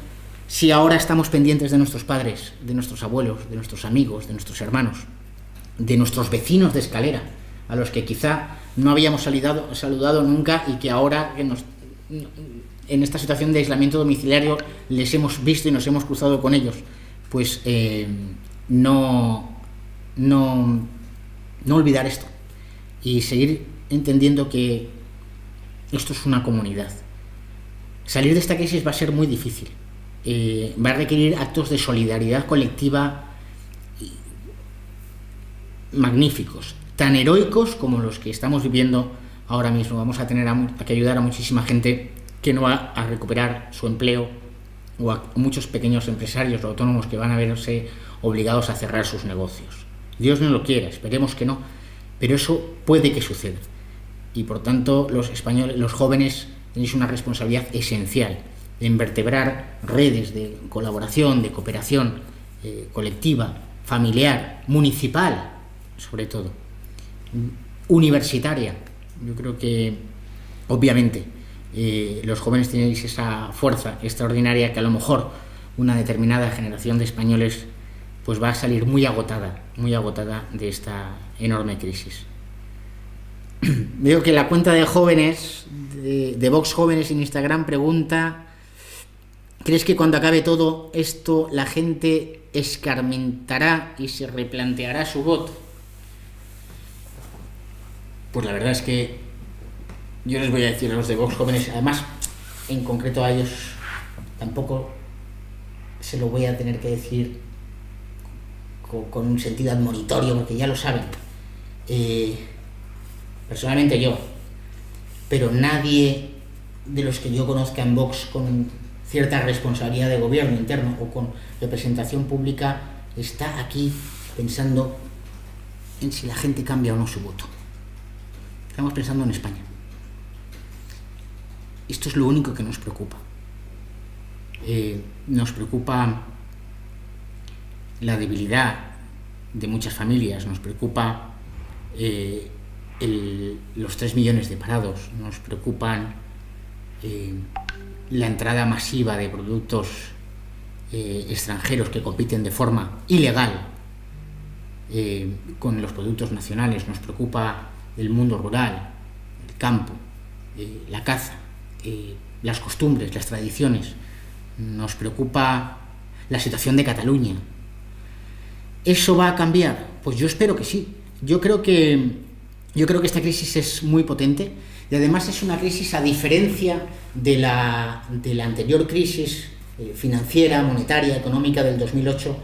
Speaker 1: si ahora estamos pendientes de nuestros padres, de nuestros abuelos, de nuestros amigos, de nuestros hermanos, de nuestros vecinos de escalera, a los que quizá no habíamos saludado nunca y que ahora en esta situación de aislamiento domiciliario les hemos visto y nos hemos cruzado con ellos, pues no olvidar esto y seguir entendiendo que esto es una comunidad. Salir de esta crisis va a ser muy difícil. Va a requerir actos de solidaridad colectiva magníficos, tan heroicos como los que estamos viviendo ahora mismo. Vamos a tener que ayudar a muchísima gente que no va a recuperar su empleo, o a muchos pequeños empresarios o autónomos que van a verse obligados a cerrar sus negocios. Dios no lo quiera, esperemos que no, pero eso puede que suceda. Y por tanto los españoles, los jóvenes, tenéis una responsabilidad esencial en vertebrar redes de colaboración, de cooperación colectiva, familiar, municipal, sobre todo, universitaria. Yo creo que, obviamente, los jóvenes tenéis esa fuerza extraordinaria que a lo mejor una determinada generación de españoles pues va a salir muy agotada de esta enorme crisis. Veo que la cuenta de jóvenes, de Vox Jóvenes en Instagram, pregunta: ¿crees que cuando acabe todo esto la gente escarmentará y se replanteará su voto? Pues la verdad es que yo les voy a decir a los de Vox Jóvenes, además en concreto a ellos tampoco se lo voy a tener que decir con un sentido admonitorio, porque ya lo saben, personalmente yo, pero nadie de los que yo conozca en Vox con cierta responsabilidad de gobierno interno o con representación pública está aquí pensando en si la gente cambia o no su voto. estamos pensando en España. Esto es lo único que nos preocupa. Nos preocupa la debilidad de muchas familias, nos preocupa los 3 millones de parados, nos preocupan la entrada masiva de productos extranjeros que compiten de forma ilegal con los productos nacionales, nos preocupa el mundo rural, el campo, la caza, las costumbres, las tradiciones, nos preocupa la situación de Cataluña. ¿Eso va a cambiar? Pues yo espero que sí. Yo creo que esta crisis es muy potente y además es una crisis, a diferencia de la anterior crisis financiera, monetaria, económica del 2008,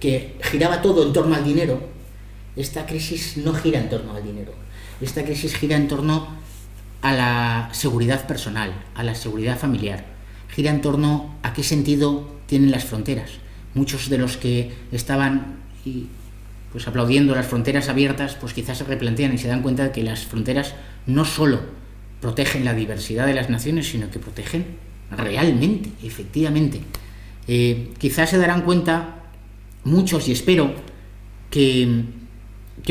Speaker 1: que giraba todo en torno al dinero. Esta crisis no gira en torno al dinero. Esta crisis gira en torno a la seguridad personal, a la seguridad familiar. Gira en torno a qué sentido tienen las fronteras. Muchos de los que estaban pues aplaudiendo las fronteras abiertas, pues quizás se replantean y se dan cuenta de que las fronteras no solo protegen la diversidad de las naciones, sino que protegen realmente, efectivamente. Quizás se darán cuenta muchos, y espero, que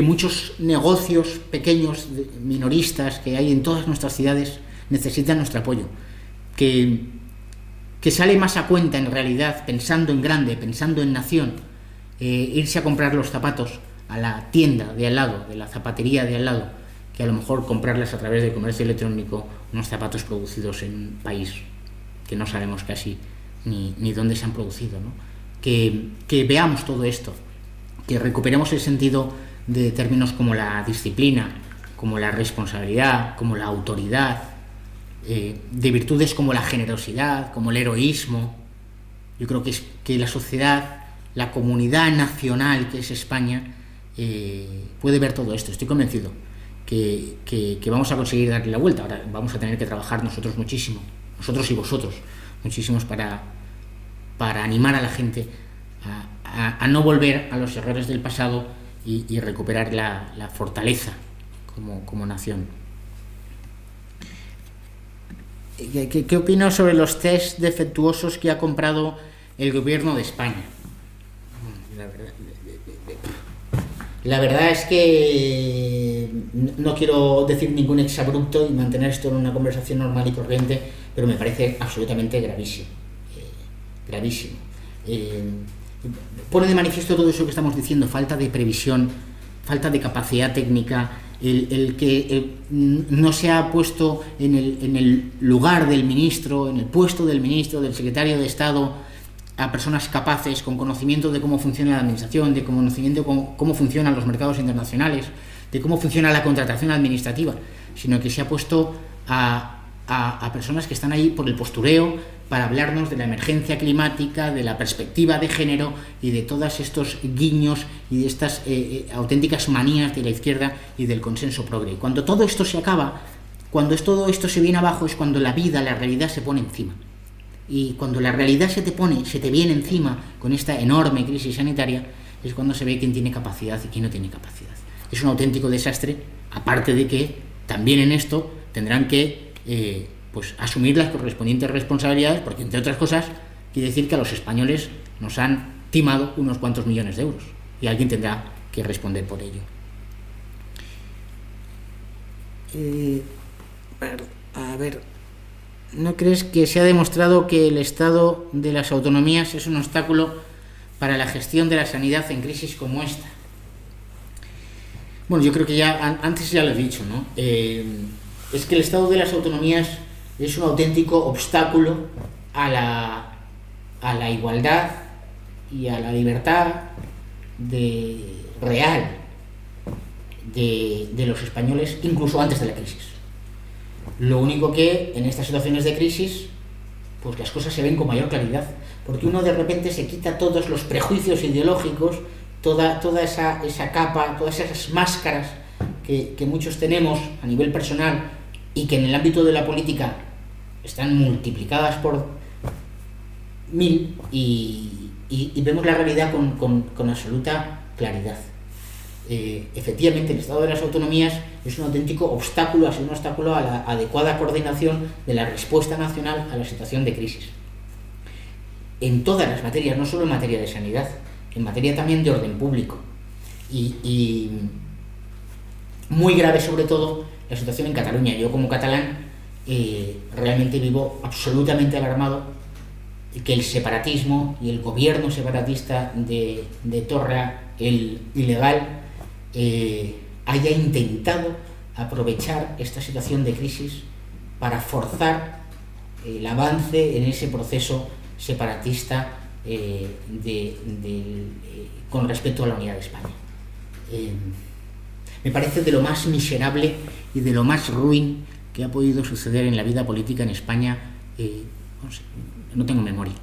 Speaker 1: muchos negocios pequeños, minoristas que hay en todas nuestras ciudades necesitan nuestro apoyo. Que sale más a cuenta, en realidad, pensando en grande, pensando en nación, irse a comprar los zapatos a la tienda de al lado, de la zapatería de al lado, que a lo mejor comprarlas a través del comercio electrónico, unos zapatos producidos en un país que no sabemos casi ni dónde se han producido, ¿no? Que veamos todo esto, que recuperemos el sentido de términos como la disciplina, como la responsabilidad, como la autoridad, de virtudes como la generosidad, como el heroísmo. Yo creo que la sociedad, la comunidad nacional que es España, puede ver todo esto. Estoy convencido que vamos a conseguir darle la vuelta. Ahora vamos a tener que trabajar nosotros muchísimo, nosotros y vosotros, muchísimos para animar a la gente a no volver a los errores del pasado y recuperar la fortaleza como nación. ¿Qué opino sobre los test defectuosos que ha comprado el gobierno de España? La verdad es que no quiero decir ningún exabrupto y mantener esto en una conversación normal y corriente, pero me parece absolutamente gravísimo. Gravísimo. Pone de manifiesto todo eso que estamos diciendo: falta de previsión, falta de capacidad técnica, el que no se ha puesto en el lugar del ministro, en el puesto del ministro, del secretario de Estado, a personas capaces, con conocimiento de cómo funciona la administración, de conocimiento de cómo funcionan los mercados internacionales, de cómo funciona la contratación administrativa, sino que se ha puesto a personas que están ahí por el postureo, para hablarnos de la emergencia climática, de la perspectiva de género y de todos estos guiños y de estas auténticas manías de la izquierda y del consenso progre. Y cuando todo esto se acaba, cuando todo esto se viene abajo, es cuando la vida, la realidad se pone encima. Y cuando la realidad se te viene encima con esta enorme crisis sanitaria, es cuando se ve quién tiene capacidad y quién no tiene capacidad. Es un auténtico desastre, aparte de que también en esto tendrán que pues asumir las correspondientes responsabilidades, porque entre otras cosas quiere decir que a los españoles nos han timado unos cuantos millones de euros y alguien tendrá que responder por ello. A ver, ¿no crees que se ha demostrado que el estado de las autonomías es un obstáculo para la gestión de la sanidad en crisis como esta? Bueno, yo creo que ya antes ya lo he dicho, ¿no? Es que el estado de las autonomías es un auténtico obstáculo a la igualdad y a la libertad real de los españoles, incluso antes de la crisis. Lo único que en estas situaciones de crisis, pues las cosas se ven con mayor claridad, porque uno de repente se quita todos los prejuicios ideológicos, toda esa capa, todas esas máscaras que muchos tenemos a nivel personal y que en el ámbito de la política están multiplicadas por 1000 y vemos la realidad con absoluta claridad. efectivamente el Estado de las Autonomías es un auténtico obstáculo, ha sido un obstáculo a la adecuada coordinación de la respuesta nacional a la situación de crisis. En todas las materias, no solo en materia de sanidad, en materia también de orden público. Y muy grave sobre todo la situación en Cataluña. Yo como catalán realmente vivo absolutamente alarmado que el separatismo y el gobierno separatista de Torra, el ilegal, haya intentado aprovechar esta situación de crisis para forzar el avance en ese proceso separatista con respecto a la unidad de España. Me parece de lo más miserable y de lo más ruin que ha podido suceder en la vida política en España. No tengo memoria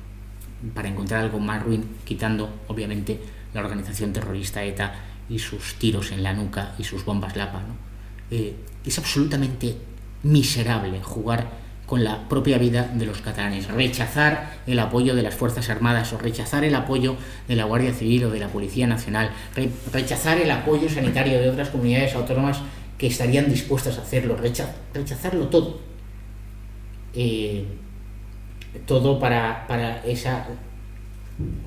Speaker 1: para encontrar algo más ruin, quitando obviamente la organización terrorista ETA y sus tiros en la nuca y sus bombas Lapa, ¿no? Es absolutamente miserable jugar con la propia vida de los catalanes, rechazar el apoyo de las Fuerzas Armadas o rechazar el apoyo de la Guardia Civil o de la Policía Nacional, rechazar el apoyo sanitario de otras comunidades autónomas que estarían dispuestas a hacerlo, rechazarlo todo. Todo para esa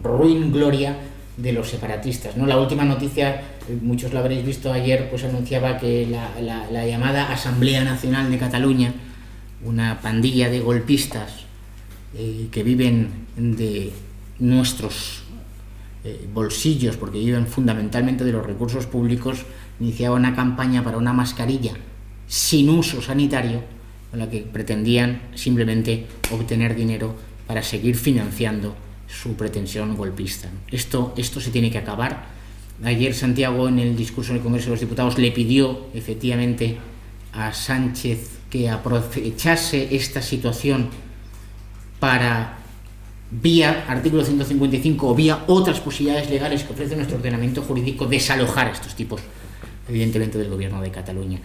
Speaker 1: ruin gloria de los separatistas, ¿no? La última noticia, muchos lo habréis visto ayer, pues anunciaba que la llamada Asamblea Nacional de Cataluña, una pandilla de golpistas que viven de nuestros bolsillos, porque viven fundamentalmente de los recursos públicos, iniciaba una campaña para una mascarilla sin uso sanitario, con la que pretendían simplemente obtener dinero para seguir financiando su pretensión golpista. Esto se tiene que acabar. Ayer Santiago, en el discurso en el Congreso de los Diputados, le pidió efectivamente a Sánchez que aprovechase esta situación para, vía artículo 155 o vía otras posibilidades legales que ofrece nuestro ordenamiento jurídico, desalojar a estos tipos, evidentemente, del gobierno de Cataluña.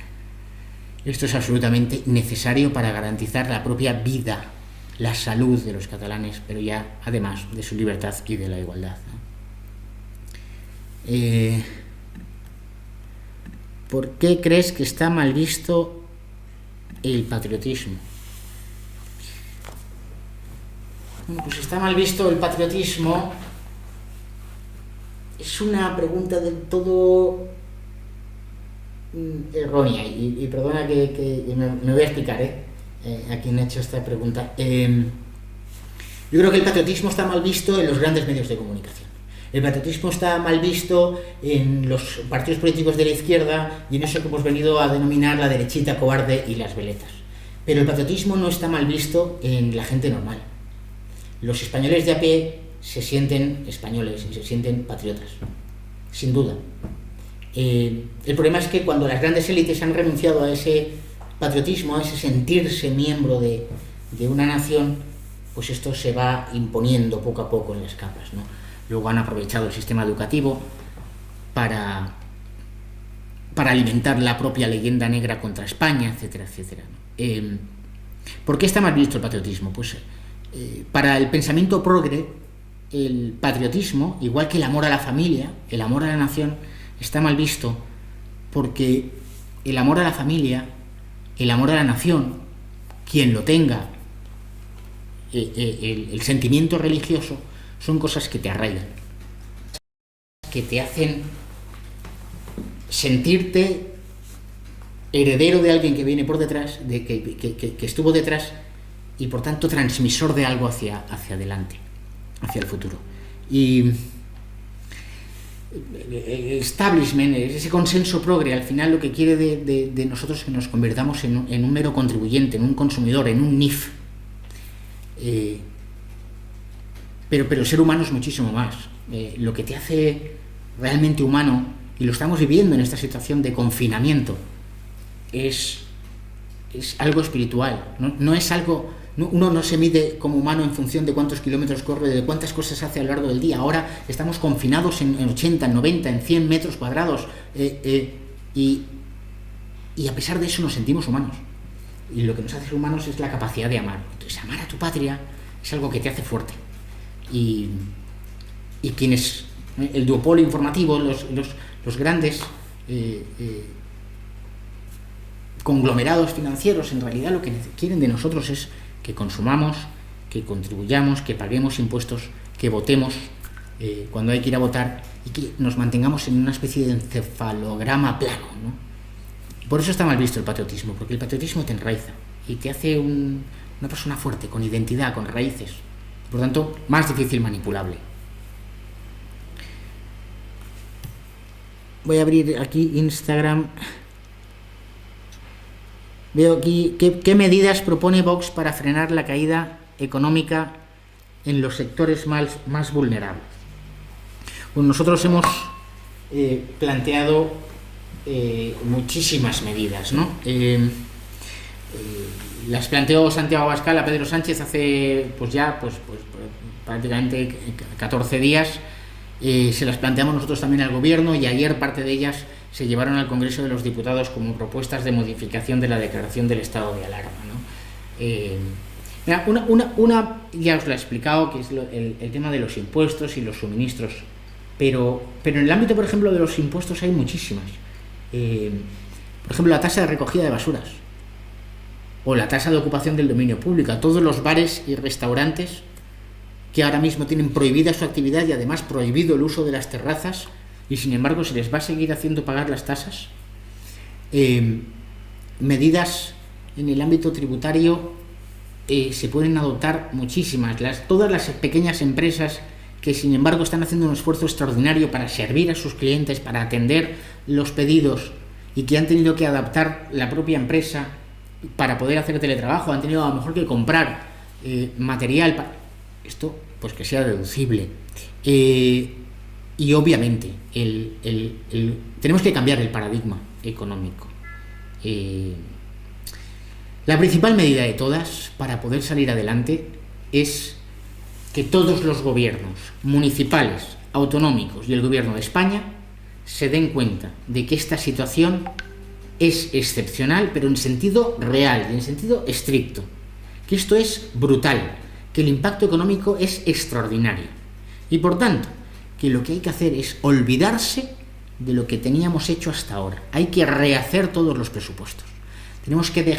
Speaker 1: Esto es absolutamente necesario para garantizar la propia vida, la salud de los catalanes, pero ya además de su libertad y de la igualdad, ¿no? ¿Por qué crees que está mal visto el patriotismo? Bueno, pues está mal visto el patriotismo. Es una pregunta del todo errónea y perdona que me voy a explicar a quien ha hecho esta pregunta. Yo creo que el patriotismo está mal visto en los grandes medios de comunicación. El patriotismo está mal visto en los partidos políticos de la izquierda y en eso que hemos venido a denominar la derechita cobarde y las veletas. Pero el patriotismo no está mal visto en la gente normal. Los españoles de a pie se sienten españoles y se sienten patriotas, sin duda. El problema es que cuando las grandes élites han renunciado a ese patriotismo, a ese sentirse miembro de una nación, pues esto se va imponiendo poco a poco en las capas, ¿no? Luego han aprovechado el sistema educativo para alimentar la propia leyenda negra contra España, etcétera, etcétera, ¿no? ¿Por qué está mal visto el patriotismo? Pues para el pensamiento progre, el patriotismo, igual que el amor a la familia, el amor a la nación, está mal visto porque el amor a la familia, el amor a la nación, quien lo tenga, el sentimiento religioso, son cosas que te arraigan, que te hacen sentirte heredero de alguien que viene por detrás, que estuvo detrás y por tanto transmisor de algo hacia adelante, hacia el futuro. Y el establishment, ese consenso progre, al final lo que quiere de nosotros es que nos convirtamos en un mero contribuyente, en un consumidor, en un NIF. Pero el ser humano es muchísimo más. Lo que te hace realmente humano, y lo estamos viviendo en esta situación de confinamiento, es algo espiritual. No es algo... Uno no se mide como humano en función de cuántos kilómetros corre, de cuántas cosas hace a lo largo del día. Ahora estamos confinados en 80, en 90, en 100 metros cuadrados. Y a pesar de eso nos sentimos humanos. Y lo que nos hace humanos es la capacidad de amar. Entonces, amar a tu patria es algo que te hace fuerte. Y quienes... El duopolio informativo, los grandes conglomerados financieros en realidad lo que quieren de nosotros es que consumamos, que contribuyamos, que paguemos impuestos, que votemos cuando hay que ir a votar y que nos mantengamos en una especie de encefalograma plano, ¿no? Por eso está mal visto el patriotismo, porque el patriotismo te enraiza y te hace una persona fuerte, con identidad, con raíces, por lo tanto, más difícil manipulable. Voy a abrir aquí Instagram. Veo aquí qué medidas propone Vox para frenar la caída económica en los sectores más vulnerables. Bueno, nosotros hemos planteado muchísimas medidas, ¿no? Las planteó Santiago Abascal a Pedro Sánchez hace pues prácticamente 14 días. Se las planteamos nosotros también al gobierno y ayer parte de ellas se llevaron al Congreso de los Diputados como propuestas de modificación de la declaración del estado de alarma, ¿no? Una ya os lo he explicado, que es el tema de los impuestos y los suministros, pero en el ámbito, por ejemplo, de los impuestos hay muchísimas. Por ejemplo, la tasa de recogida de basuras o la tasa de ocupación del dominio público. A todos los bares y restaurantes que ahora mismo tienen prohibida su actividad y además prohibido el uso de las terrazas, y sin embargo se les va a seguir haciendo pagar las tasas. Medidas en el ámbito tributario se pueden adoptar muchísimas. Todas las pequeñas empresas que sin embargo están haciendo un esfuerzo extraordinario para servir a sus clientes, para atender los pedidos, y que han tenido que adaptar la propia empresa para poder hacer teletrabajo, han tenido a lo mejor que comprar material para esto, pues que sea deducible. Y obviamente tenemos que cambiar el paradigma económico. La principal medida de todas para poder salir adelante es que todos los gobiernos municipales, autonómicos y el gobierno de España se den cuenta de que esta situación es excepcional, pero en sentido real y en sentido estricto, que esto es brutal, que el impacto económico es extraordinario y por tanto que lo que hay que hacer es olvidarse de lo que teníamos hecho hasta ahora. Hay que rehacer todos los presupuestos. Tenemos que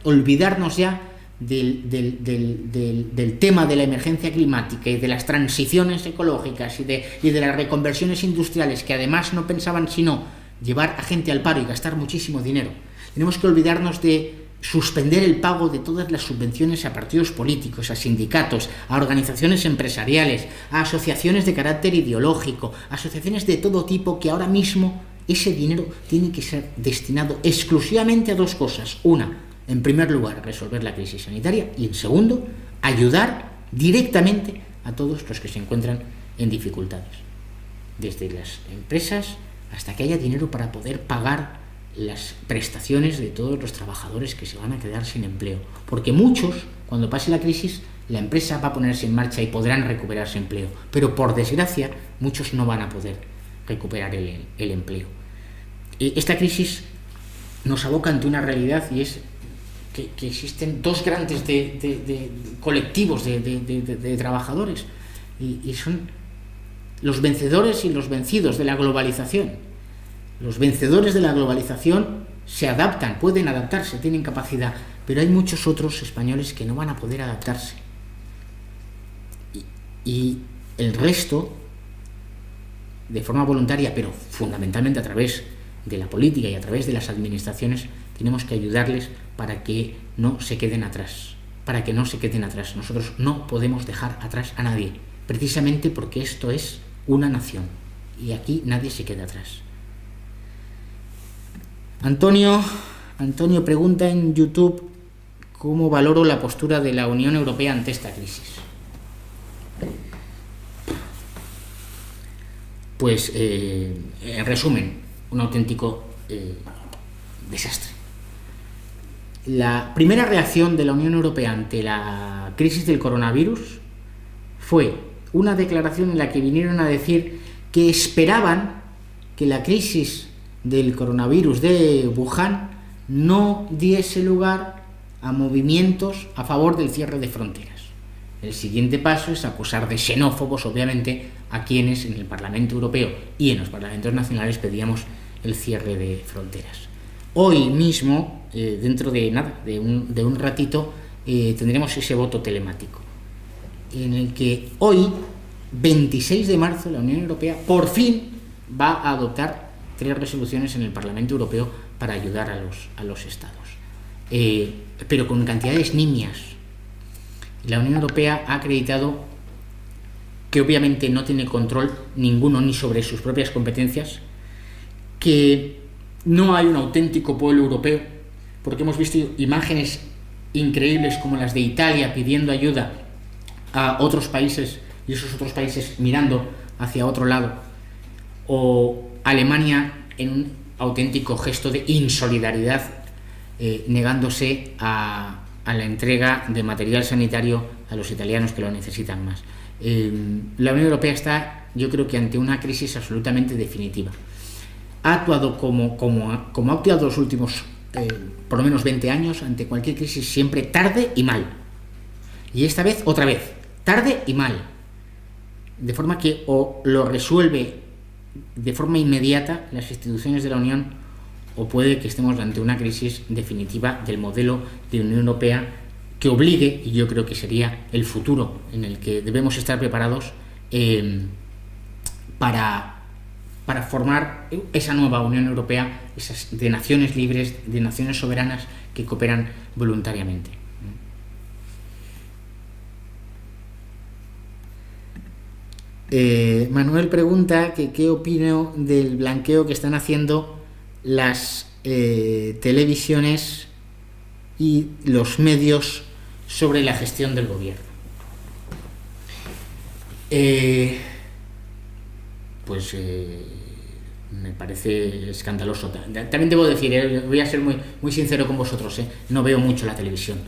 Speaker 1: olvidarnos ya del tema de la emergencia climática y de las transiciones ecológicas y de las reconversiones industriales, que además no pensaban sino llevar a gente al paro y gastar muchísimo dinero. Tenemos que olvidarnos de suspender el pago de todas las subvenciones a partidos políticos, a sindicatos, a organizaciones empresariales, a asociaciones de carácter ideológico, asociaciones de todo tipo, que ahora mismo ese dinero tiene que ser destinado exclusivamente a dos cosas. Una, en primer lugar, resolver la crisis sanitaria, y en segundo, ayudar directamente a todos los que se encuentran en dificultades, desde las empresas hasta que haya dinero para poder pagar las prestaciones de todos los trabajadores que se van a quedar sin empleo, porque muchos, cuando pase la crisis, la empresa va a ponerse en marcha y podrán recuperar su empleo, pero por desgracia muchos no van a poder recuperar el empleo. Esta crisis nos aboca ante una realidad, y es que existen dos grandes colectivos de trabajadores, y son los vencedores y los vencidos de la globalización. Los vencedores de la globalización se adaptan, pueden adaptarse, tienen capacidad, pero hay muchos otros españoles que no van a poder adaptarse. Y el resto, de forma voluntaria, pero fundamentalmente a través de la política y a través de las administraciones, tenemos que ayudarles para que no se queden atrás. Nosotros no podemos dejar atrás a nadie, precisamente porque esto es una nación y aquí nadie se queda atrás. Antonio pregunta en YouTube cómo valoro la postura de la Unión Europea ante esta crisis. Pues, en resumen, un auténtico desastre. La primera reacción de la Unión Europea ante la crisis del coronavirus fue una declaración en la que vinieron a decir que esperaban que la crisis del coronavirus de Wuhan no diese lugar a movimientos a favor del cierre de fronteras. El siguiente paso es acusar de xenófobos, obviamente, a quienes en el Parlamento Europeo y en los parlamentos nacionales pedíamos el cierre de fronteras. Hoy mismo, dentro de nada, de un ratito, tendremos ese voto telemático, en el que hoy, 26 de marzo, la Unión Europea por fin va a adoptar 3 resoluciones en el Parlamento Europeo para ayudar a los estados, pero con cantidades nimias. La Unión Europea ha acreditado que obviamente no tiene control ninguno ni sobre sus propias competencias, que no hay un auténtico pueblo europeo, porque hemos visto imágenes increíbles como las de Italia pidiendo ayuda a otros países y esos otros países mirando hacia otro lado, o Alemania en un auténtico gesto de insolidaridad, negándose a la entrega de material sanitario a los italianos que lo necesitan más. La Unión Europea está, yo creo que ante una crisis absolutamente definitiva. Ha actuado como ha actuado los últimos por lo menos 20 años ante cualquier crisis, siempre tarde y mal. Y esta vez, otra vez, tarde y mal. De forma que o lo resuelve de forma inmediata las instituciones de la Unión, o puede que estemos ante una crisis definitiva del modelo de Unión Europea que obligue, y yo creo que sería el futuro en el que debemos estar preparados para formar esa nueva Unión Europea, de naciones libres, de naciones soberanas que cooperan voluntariamente. Manuel pregunta que qué opino del blanqueo que están haciendo las televisiones y los medios sobre la gestión del gobierno. Me parece escandaloso. También debo decir, voy a ser muy sincero con vosotros, no veo mucho la televisión.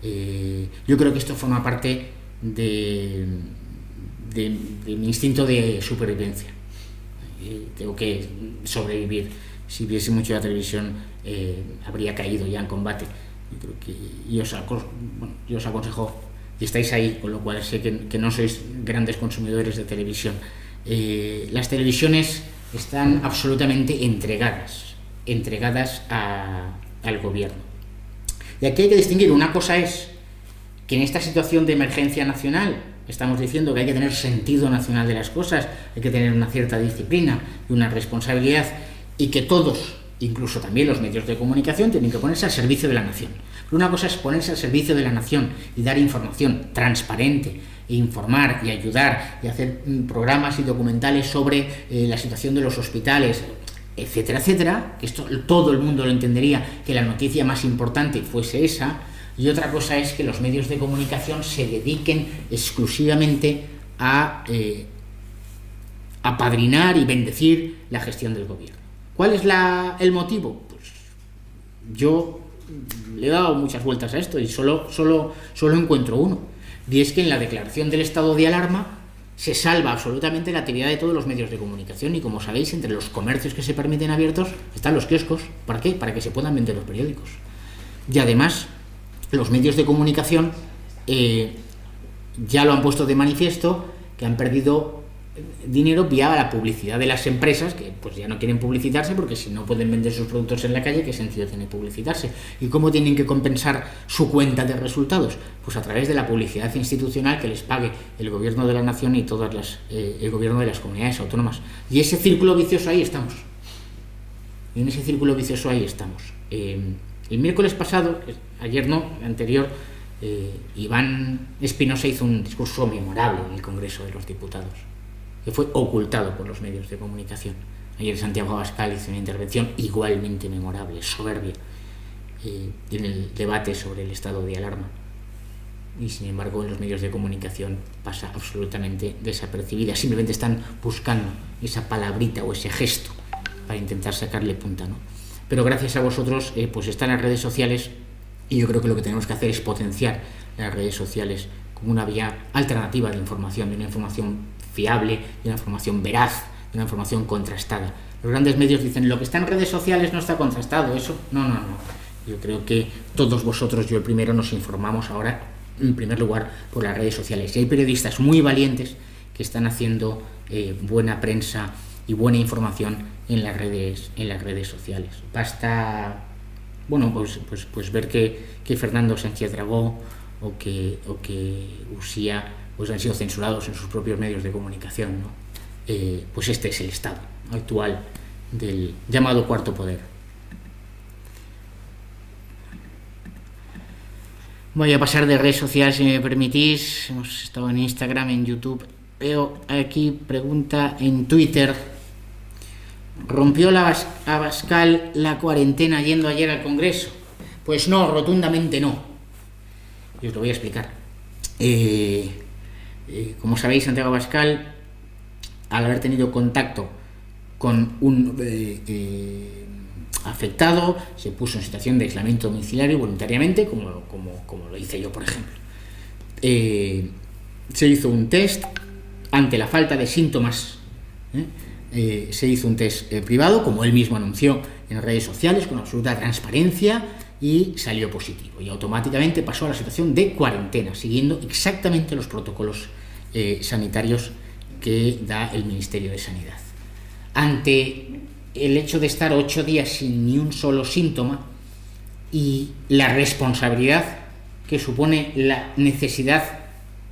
Speaker 1: Yo creo que esto forma parte de mi instinto de supervivencia. Tengo que sobrevivir. Si viese mucho la televisión, habría caído ya en combate. Yo creo que yo os aconsejo, y estáis ahí, con lo cual sé que no sois grandes consumidores de televisión. Las televisiones están absolutamente entregadas al gobierno. Y aquí hay que distinguir, una cosa es que en esta situación de emergencia nacional estamos diciendo que hay que tener sentido nacional de las cosas, hay que tener una cierta disciplina y una responsabilidad, y que todos, incluso también los medios de comunicación, tienen que ponerse al servicio de la nación. Pero una cosa es ponerse al servicio de la nación y dar información transparente, e informar y ayudar y hacer programas y documentales sobre la situación de los hospitales, etcétera, etcétera, que esto todo el mundo lo entendería, que la noticia más importante fuese esa. Y otra cosa es que los medios de comunicación se dediquen exclusivamente a apadrinar y bendecir la gestión del gobierno. ¿Cuál es el motivo? Pues yo le he dado muchas vueltas a esto y solo encuentro uno. Y es que en la declaración del estado de alarma se salva absolutamente la actividad de todos los medios de comunicación, y como sabéis, entre los comercios que se permiten abiertos están los kioscos. ¿Para qué? Para que se puedan vender los periódicos. Y además, los medios de comunicación ya lo han puesto de manifiesto, que han perdido dinero vía la publicidad de las empresas, que pues ya no quieren publicitarse, porque si no pueden vender sus productos en la calle, ¿qué sentido tiene publicitarse? ¿Y cómo tienen que compensar su cuenta de resultados? Pues a través de la publicidad institucional que les pague el gobierno de la nación y el gobierno de las comunidades autónomas. Y ese círculo vicioso ahí estamos. El miércoles pasado, ayer no, el anterior, Iván Espinosa hizo un discurso memorable en el Congreso de los Diputados, que fue ocultado por los medios de comunicación. Ayer Santiago Abascal hizo una intervención igualmente memorable, soberbia, en el debate sobre el estado de alarma. Y sin embargo, en los medios de comunicación pasa absolutamente desapercibida. Simplemente están buscando esa palabrita o ese gesto para intentar sacarle punta, ¿no? Pero gracias a vosotros, pues están las redes sociales, y yo creo que lo que tenemos que hacer es potenciar las redes sociales como una vía alternativa de información, de una información fiable, de una información veraz, de una información contrastada. Los grandes medios dicen, lo que está en redes sociales no está contrastado, eso, no. Yo creo que todos vosotros, yo el primero, nos informamos ahora, en primer lugar, por las redes sociales. Y hay periodistas muy valientes que están haciendo buena prensa y buena información en las redes sociales. Basta pues ver que Fernando Sánchez Dragó o que Usía pues han sido censurados en sus propios medios de comunicación, ¿no? Pues este es el estado actual del llamado cuarto poder. Voy a pasar de redes sociales si me permitís. Hemos estado en Instagram, en YouTube. Veo aquí pregunta en Twitter. ¿Rompió Abascal la cuarentena yendo ayer al Congreso? Pues no, rotundamente no. Y os lo voy a explicar. Como sabéis, Santiago Abascal, al haber tenido contacto con un afectado, se puso en situación de aislamiento domiciliario voluntariamente, como lo hice yo, por ejemplo. Se hizo un test ante la falta de síntomas. Se hizo un test privado, como él mismo anunció en redes sociales, con absoluta transparencia, y salió positivo. Y automáticamente pasó a la situación de cuarentena, siguiendo exactamente los protocolos sanitarios que da el Ministerio de Sanidad. Ante el hecho de estar 8 días sin ni un solo síntoma y la responsabilidad que supone la necesidad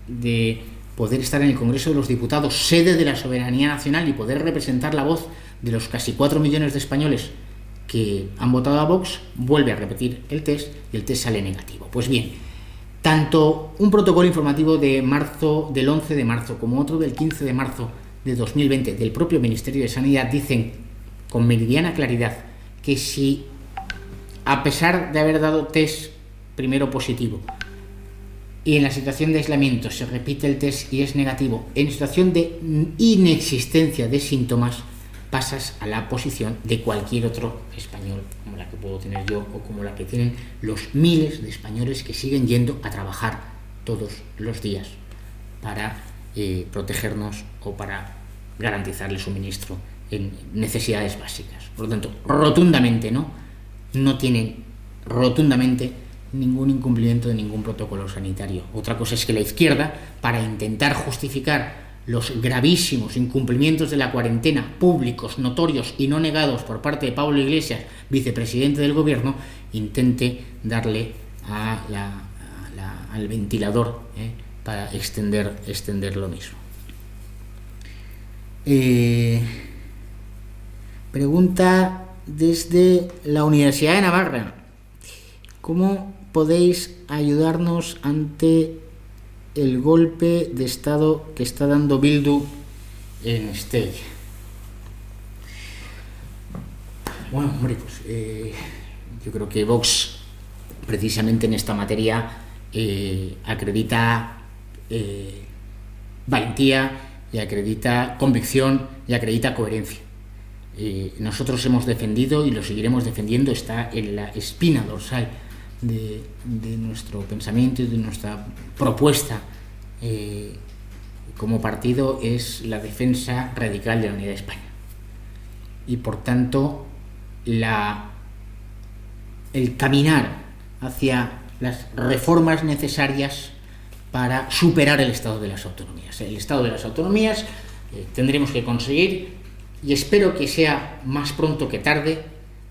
Speaker 1: de poder estar en el Congreso de los Diputados, sede de la soberanía nacional, y poder representar la voz de los casi 4 millones de españoles que han votado a Vox, vuelve a repetir el test y el test sale negativo. Pues bien, tanto un protocolo informativo del 11 de marzo como otro del 15 de marzo de 2020 del propio Ministerio de Sanidad dicen con meridiana claridad que si, a pesar de haber dado test primero positivo y en la situación de aislamiento se repite el test y es negativo, en situación de inexistencia de síntomas, pasas a la posición de cualquier otro español, como la que puedo tener yo o como la que tienen los miles de españoles que siguen yendo a trabajar todos los días para protegernos o para garantizar el suministro en necesidades básicas. Por lo tanto, rotundamente no tienen rotundamente ningún incumplimiento de ningún protocolo sanitario. Otra cosa es que la izquierda, para intentar justificar los gravísimos incumplimientos de la cuarentena, públicos, notorios y no negados por parte de Pablo Iglesias, vicepresidente del gobierno, intente darle al ventilador para extender lo mismo. Pregunta desde la Universidad de Navarra. ¿Cómo podéis ayudarnos ante el golpe de Estado que está dando Bildu en Estella? Bueno, hombre, pues yo creo que Vox, precisamente en esta materia, acredita valentía y acredita convicción y acredita coherencia. Nosotros hemos defendido y lo seguiremos defendiendo, está en la espina dorsal de nuestro pensamiento y de nuestra propuesta como partido, es la defensa radical de la unidad de España. Y por tanto, el caminar hacia las reformas necesarias para superar el estado de las autonomías. El estado de las autonomías tendremos que conseguir, y espero que sea más pronto que tarde,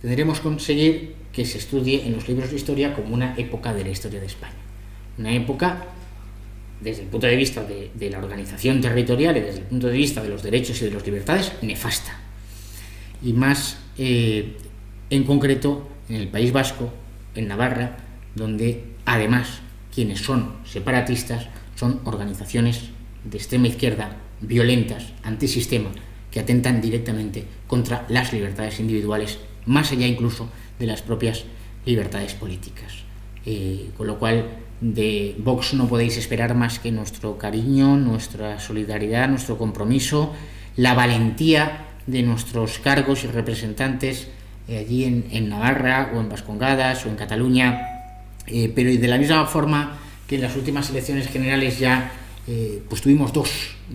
Speaker 1: tendremos que conseguir que se estudie en los libros de historia como una época de la historia de España. Una época, desde el punto de vista de la organización territorial y desde el punto de vista de los derechos y de las libertades, nefasta. Y más en concreto en el País Vasco, en Navarra, donde además quienes son separatistas son organizaciones de extrema izquierda, violentas, antisistema, que atentan directamente contra las libertades individuales, más allá incluso de las propias libertades políticas. Con lo cual, de Vox no podéis esperar más que nuestro cariño, nuestra solidaridad, nuestro compromiso, la valentía de nuestros cargos y representantes allí en Navarra o en Vascongadas o en Cataluña, pero de la misma forma que en las últimas elecciones generales ya pues tuvimos 2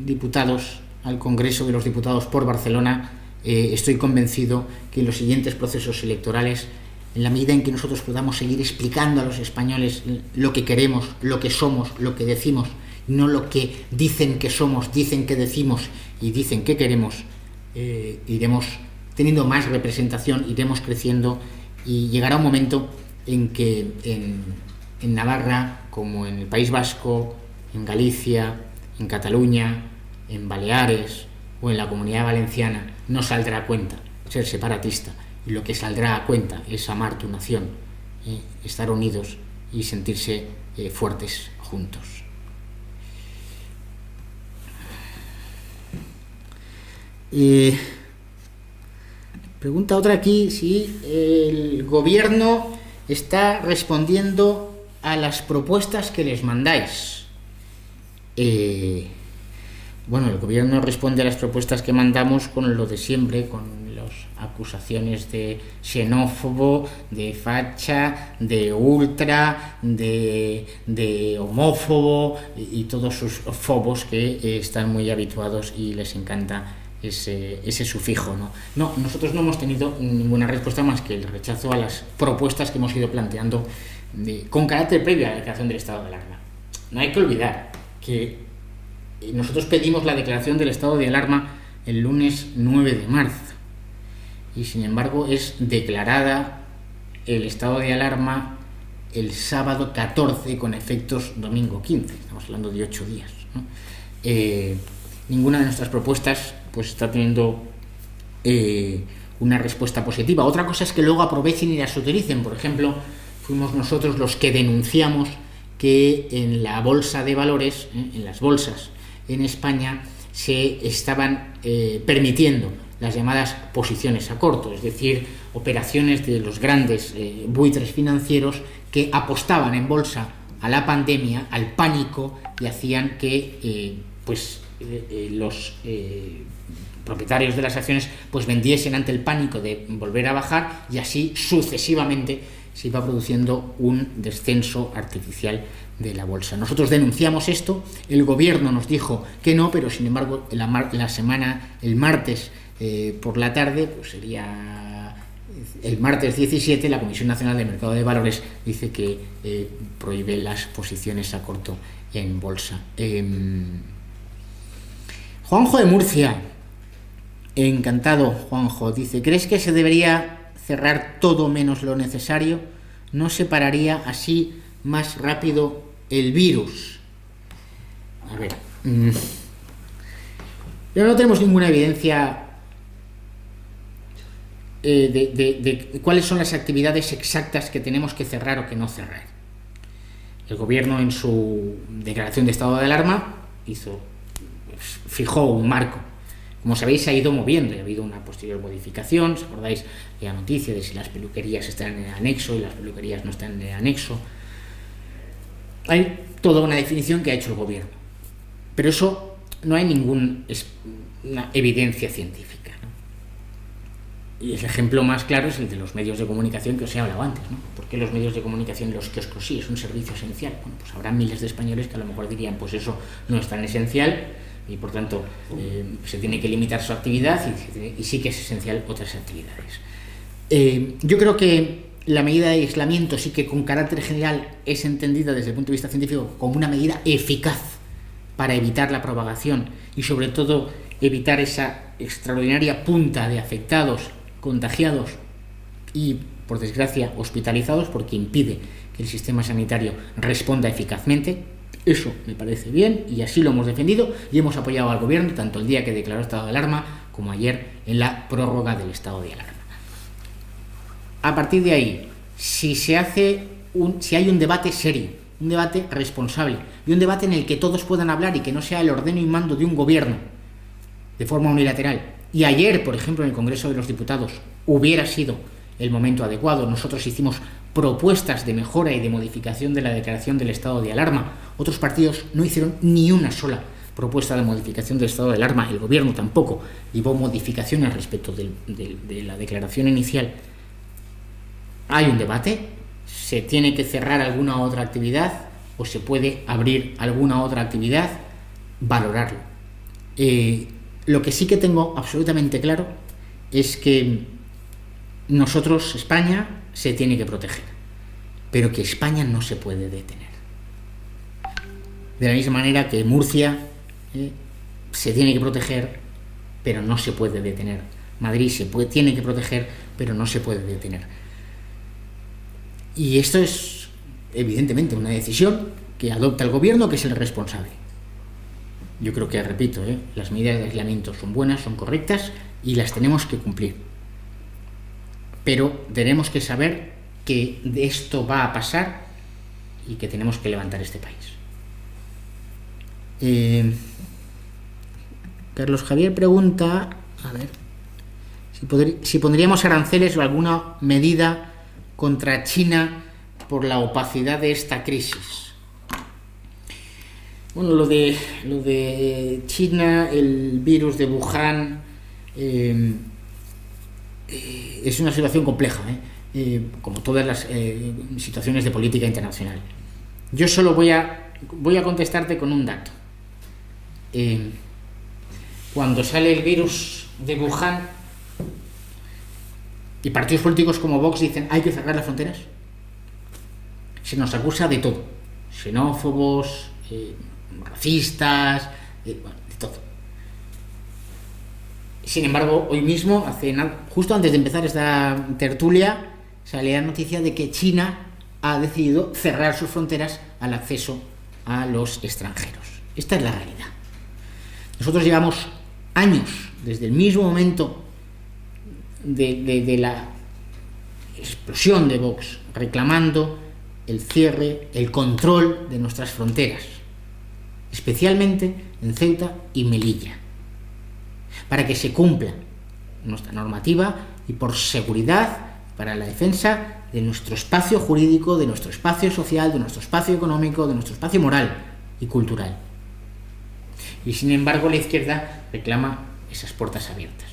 Speaker 1: diputados al Congreso de los Diputados por Barcelona. Estoy convencido que en los siguientes procesos electorales, en la medida en que nosotros podamos seguir explicando a los españoles lo que queremos, lo que somos, lo que decimos, no lo que dicen que somos, dicen que decimos y dicen que queremos, iremos teniendo más representación, iremos creciendo y llegará un momento en que en Navarra, como en el País Vasco, en Galicia, en Cataluña, en Baleares o en la Comunidad Valenciana, no saldrá a cuenta ser separatista, y lo que saldrá a cuenta es amar tu nación, estar unidos y sentirse fuertes juntos. Pregunta otra aquí si el gobierno está respondiendo a las propuestas que les mandáis. Bueno, el gobierno responde a las propuestas que mandamos con lo de siempre, con las acusaciones de xenófobo, de facha, de ultra, de homófobo y todos sus fobos que están muy habituados y les encanta ese sufijo, ¿no? No, nosotros no hemos tenido ninguna respuesta más que el rechazo a las propuestas que hemos ido planteando con carácter previo a la declaración del estado de alarma. No hay que olvidar que nosotros pedimos la declaración del estado de alarma el lunes 9 de marzo y sin embargo es declarada el estado de alarma el sábado 14 con efectos domingo 15, estamos hablando de 8 días, ¿no? Ninguna de nuestras propuestas pues está teniendo una respuesta positiva. Otra cosa es que luego aprovechen y las utilicen. Por ejemplo, fuimos nosotros los que denunciamos que en la bolsa de valores, en las bolsas en España, se estaban permitiendo las llamadas posiciones a corto, es decir, operaciones de los grandes buitres financieros que apostaban en bolsa a la pandemia, al pánico, y hacían que los propietarios de las acciones pues vendiesen ante el pánico de volver a bajar, y así sucesivamente se iba produciendo un descenso artificial de la bolsa. Nosotros denunciamos esto, el gobierno nos dijo que no, pero sin embargo el martes por la tarde, pues sería el martes 17, la Comisión Nacional de Mercado de Valores dice que prohíbe las posiciones a corto en bolsa. Juanjo de Murcia, encantado Juanjo, dice: ¿crees que se debería cerrar todo menos lo necesario? ¿No se pararía así más rápido el virus? A ver, no tenemos ninguna evidencia de cuáles son las actividades exactas que tenemos que cerrar o que no cerrar. El gobierno en su declaración de estado de alarma fijó un marco. Como sabéis, se ha ido moviendo y ha habido una posterior modificación. ¿Os acordáis de la noticia de si las peluquerías están en el anexo y las peluquerías no están en el anexo? Hay toda una definición que ha hecho el gobierno, pero eso no hay ninguna evidencia científica, ¿no? Y el ejemplo más claro es el de los medios de comunicación que os he hablado antes, ¿no? ¿Por qué los medios de comunicación y los kioscos sí es un servicio esencial? Bueno, pues habrá miles de españoles que a lo mejor dirían pues eso no es tan esencial y por tanto se tiene que limitar su actividad y sí que es esencial otras actividades. Yo creo que la medida de aislamiento sí que con carácter general es entendida desde el punto de vista científico como una medida eficaz para evitar la propagación y sobre todo evitar esa extraordinaria punta de afectados, contagiados y, por desgracia, hospitalizados, porque impide que el sistema sanitario responda eficazmente. Eso me parece bien y así lo hemos defendido y hemos apoyado al gobierno tanto el día que declaró estado de alarma como ayer en la prórroga del estado de alarma. A partir de ahí, si hay un debate serio, un debate responsable y un debate en el que todos puedan hablar y que no sea el ordeno y mando de un gobierno de forma unilateral, y ayer, por ejemplo, en el Congreso de los Diputados hubiera sido el momento adecuado, nosotros hicimos propuestas de mejora y de modificación de la declaración del estado de alarma, otros partidos no hicieron ni una sola propuesta de modificación del estado de alarma, el gobierno tampoco llevó modificaciones respecto de la declaración inicial. Hay un debate, se tiene que cerrar alguna otra actividad o se puede abrir alguna otra actividad, valorarlo. Lo que sí que tengo absolutamente claro es que nosotros, España, se tiene que proteger, pero que España no se puede detener. De la misma manera que Murcia se tiene que proteger, pero no se puede detener. Madrid tiene que proteger, pero no se puede detener. Y esto es, evidentemente, una decisión que adopta el gobierno, que es el responsable. Yo creo que, repito, las medidas de aislamiento son buenas, son correctas y las tenemos que cumplir. Pero tenemos que saber que esto va a pasar y que tenemos que levantar este país. Carlos Javier pregunta, a ver, si pondríamos aranceles o alguna medida contra China por la opacidad de esta crisis. Bueno, lo de China, el virus de Wuhan, es una situación compleja, como todas las situaciones de política internacional. Yo solo voy a contestarte con un dato. Cuando sale el virus de Wuhan y partidos políticos como Vox dicen hay que cerrar las fronteras, se nos acusa de todo, xenófobos, racistas, de todo. Sin embargo, hoy mismo, justo antes de empezar esta tertulia, salía la noticia de que China ha decidido cerrar sus fronteras al acceso a los extranjeros. Esta es la realidad. Nosotros llevamos años, desde el mismo momento de la explosión de Vox, reclamando el cierre, el control de nuestras fronteras, especialmente en Ceuta y Melilla, para que se cumpla nuestra normativa y por seguridad, para la defensa de nuestro espacio jurídico, de nuestro espacio social, de nuestro espacio económico, de nuestro espacio moral y cultural. Y sin embargo la izquierda reclama esas puertas abiertas.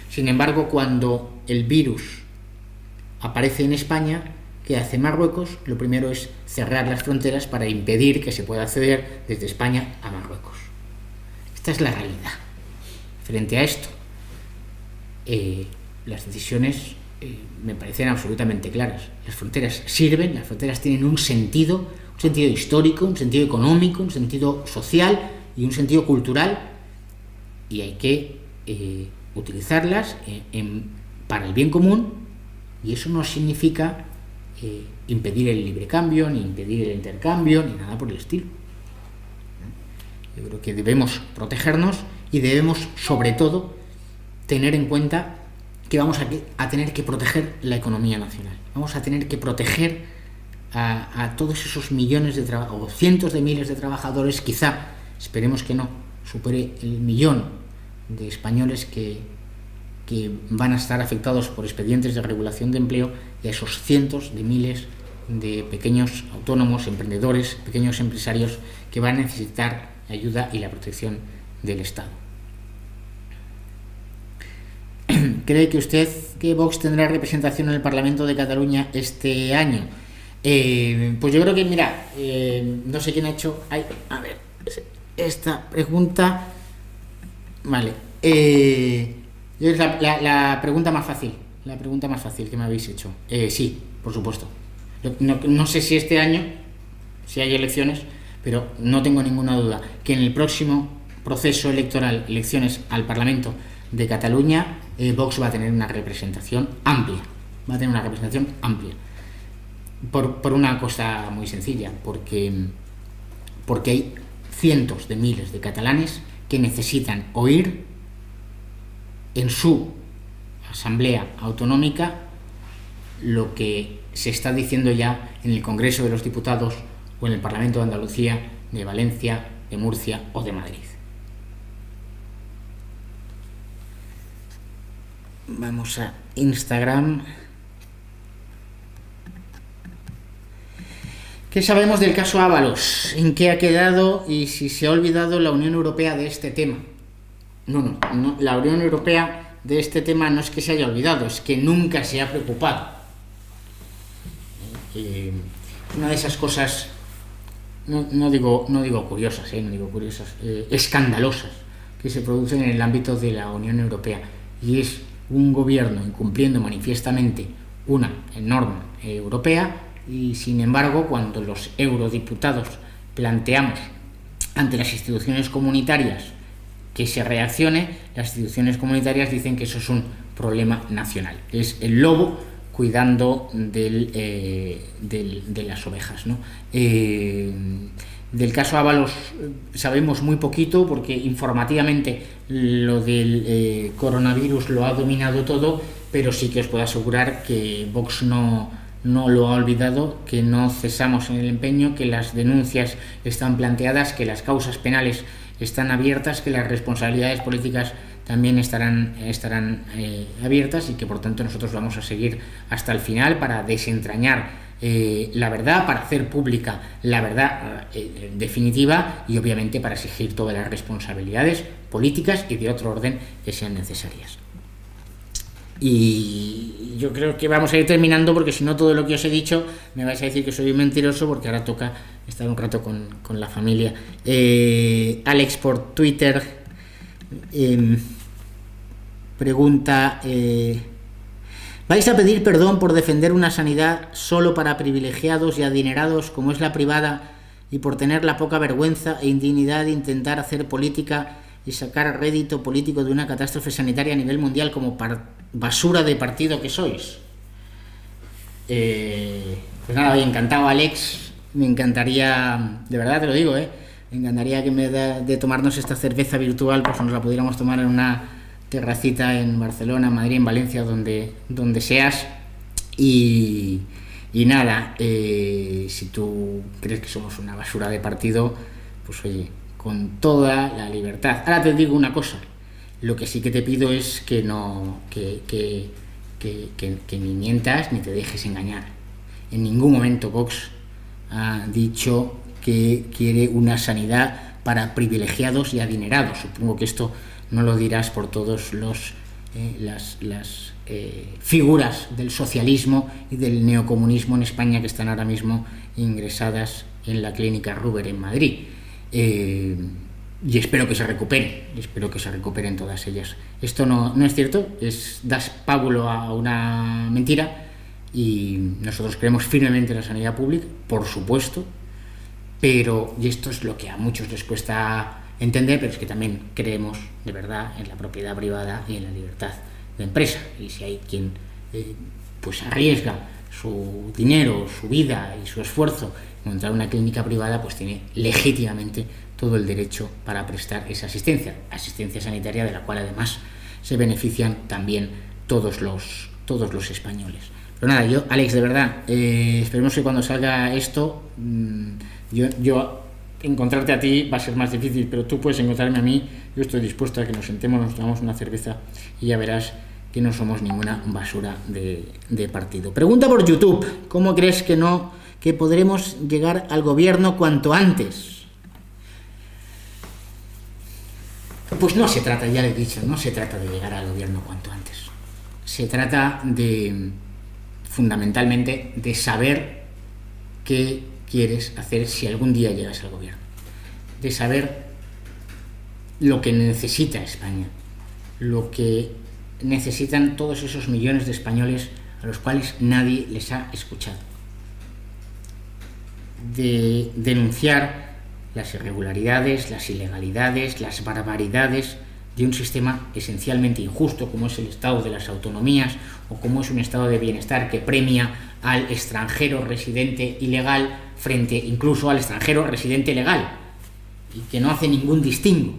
Speaker 1: Sin embargo, cuando el virus aparece en España, ¿qué hace Marruecos? Lo primero es cerrar las fronteras para impedir que se pueda acceder desde España a Marruecos. Esta es la realidad. Frente a esto, las decisiones me parecen absolutamente claras. Las fronteras sirven, las fronteras tienen un sentido histórico, un sentido económico, un sentido social y un sentido cultural, y hay que utilizarlas para el bien común, y eso no significa impedir el libre cambio, ni impedir el intercambio, ni nada por el estilo. Yo creo que debemos protegernos y debemos, sobre todo, tener en cuenta que vamos a tener que proteger la economía nacional. Vamos a tener que proteger a todos esos millones o cientos de miles de trabajadores, quizá, esperemos que no, supere el millón de españoles que van a estar afectados por expedientes de regulación de empleo, y a esos cientos de miles de pequeños autónomos, emprendedores, pequeños empresarios que van a necesitar la ayuda y la protección del Estado. ¿Cree que usted que Vox tendrá representación en el Parlamento de Cataluña este año? Pues yo creo que, mira, no sé quién ha hecho... a ver, esta pregunta... Vale. Es la pregunta más fácil. La pregunta más fácil que me habéis hecho. Sí, por supuesto. No sé si este año, si hay elecciones, pero no tengo ninguna duda que en el próximo proceso electoral, elecciones al Parlamento de Cataluña, Vox va a tener una representación amplia. Va a tener una representación amplia. Por una cosa muy sencilla, porque hay cientos de miles de catalanes que necesitan oír en su asamblea autonómica lo que se está diciendo ya en el Congreso de los Diputados o en el Parlamento de Andalucía, de Valencia, de Murcia o de Madrid. Vamos a Instagram. ¿Qué sabemos del caso Ábalos? ¿En qué ha quedado y si se ha olvidado la Unión Europea de este tema? No, la Unión Europea de este tema no es que se haya olvidado, es que nunca se ha preocupado. Una de esas cosas, no digo curiosas, escandalosas, que se producen en el ámbito de la Unión Europea, y es un gobierno incumpliendo manifiestamente una norma europea, y sin embargo cuando los eurodiputados planteamos ante las instituciones comunitarias que se reaccione, las instituciones comunitarias dicen que eso es un problema nacional. Es el lobo cuidando de las ovejas, ¿no? Del caso Ábalos sabemos muy poquito porque informativamente lo del coronavirus lo ha dominado todo, pero sí que os puedo asegurar que Vox no lo ha olvidado, que no cesamos en el empeño, que las denuncias están planteadas, que las causas penales están abiertas, que las responsabilidades políticas también estarán abiertas y que por tanto nosotros vamos a seguir hasta el final para desentrañar la verdad, para hacer pública la verdad definitiva y obviamente para exigir todas las responsabilidades políticas y de otro orden que sean necesarias. Y yo creo que vamos a ir terminando porque si no todo lo que os he dicho me vais a decir que soy un mentiroso porque ahora toca estar un rato con la familia. Alex por Twitter pregunta: ¿vais a pedir perdón por defender una sanidad solo para privilegiados y adinerados como es la privada y por tener la poca vergüenza e indignidad de intentar hacer política y sacar rédito político de una catástrofe sanitaria a nivel mundial como basura de partido que sois? Pues nada, encantado, Alex. Me encantaría, de verdad te lo digo, me encantaría que en vez de tomarnos esta cerveza virtual, pues nos la pudiéramos tomar en una terracita en Barcelona, Madrid, en Valencia, donde seas. Y nada, si tú crees que somos una basura de partido, pues oye, con toda la libertad. Ahora te digo una cosa, lo que sí que te pido es que ni mientas ni te dejes engañar. En ningún momento Vox ha dicho que quiere una sanidad para privilegiados y adinerados. Supongo que esto no lo dirás por todos las figuras del socialismo y del neocomunismo en España que están ahora mismo ingresadas en la clínica Ruber en Madrid. Y espero que se recuperen todas ellas. Esto no es cierto, das pábulo a una mentira y nosotros creemos firmemente en la sanidad pública, por supuesto, pero, y esto es lo que a muchos les cuesta entender, pero es que también creemos de verdad en la propiedad privada y en la libertad de empresa. Y si hay quien pues arriesga su dinero, su vida y su esfuerzo en montar una clínica privada, pues tiene legítimamente todo el derecho para prestar esa asistencia sanitaria de la cual además se benefician también todos los españoles. Pero nada, yo, Alex, de verdad, esperemos que cuando salga esto, yo encontrarte a ti va a ser más difícil, pero tú puedes encontrarme a mí. Yo estoy dispuesto a que nos sentemos, nos tomamos una cerveza y ya verás que no somos ninguna basura de partido. Pregunta por YouTube: ¿cómo crees que podremos llegar al gobierno cuanto antes? Pues no se trata, ya le he dicho, no se trata de llegar al gobierno cuanto antes. Se trata fundamentalmente de saber qué quieres hacer si algún día llegas al gobierno. De saber lo que necesita España, lo que necesitan todos esos millones de españoles a los cuales nadie les ha escuchado. De denunciar las irregularidades, las ilegalidades, las barbaridades de un sistema esencialmente injusto como es el estado de las autonomías o como es un estado de bienestar que premia al extranjero residente ilegal frente incluso al extranjero residente legal y que no hace ningún distingo.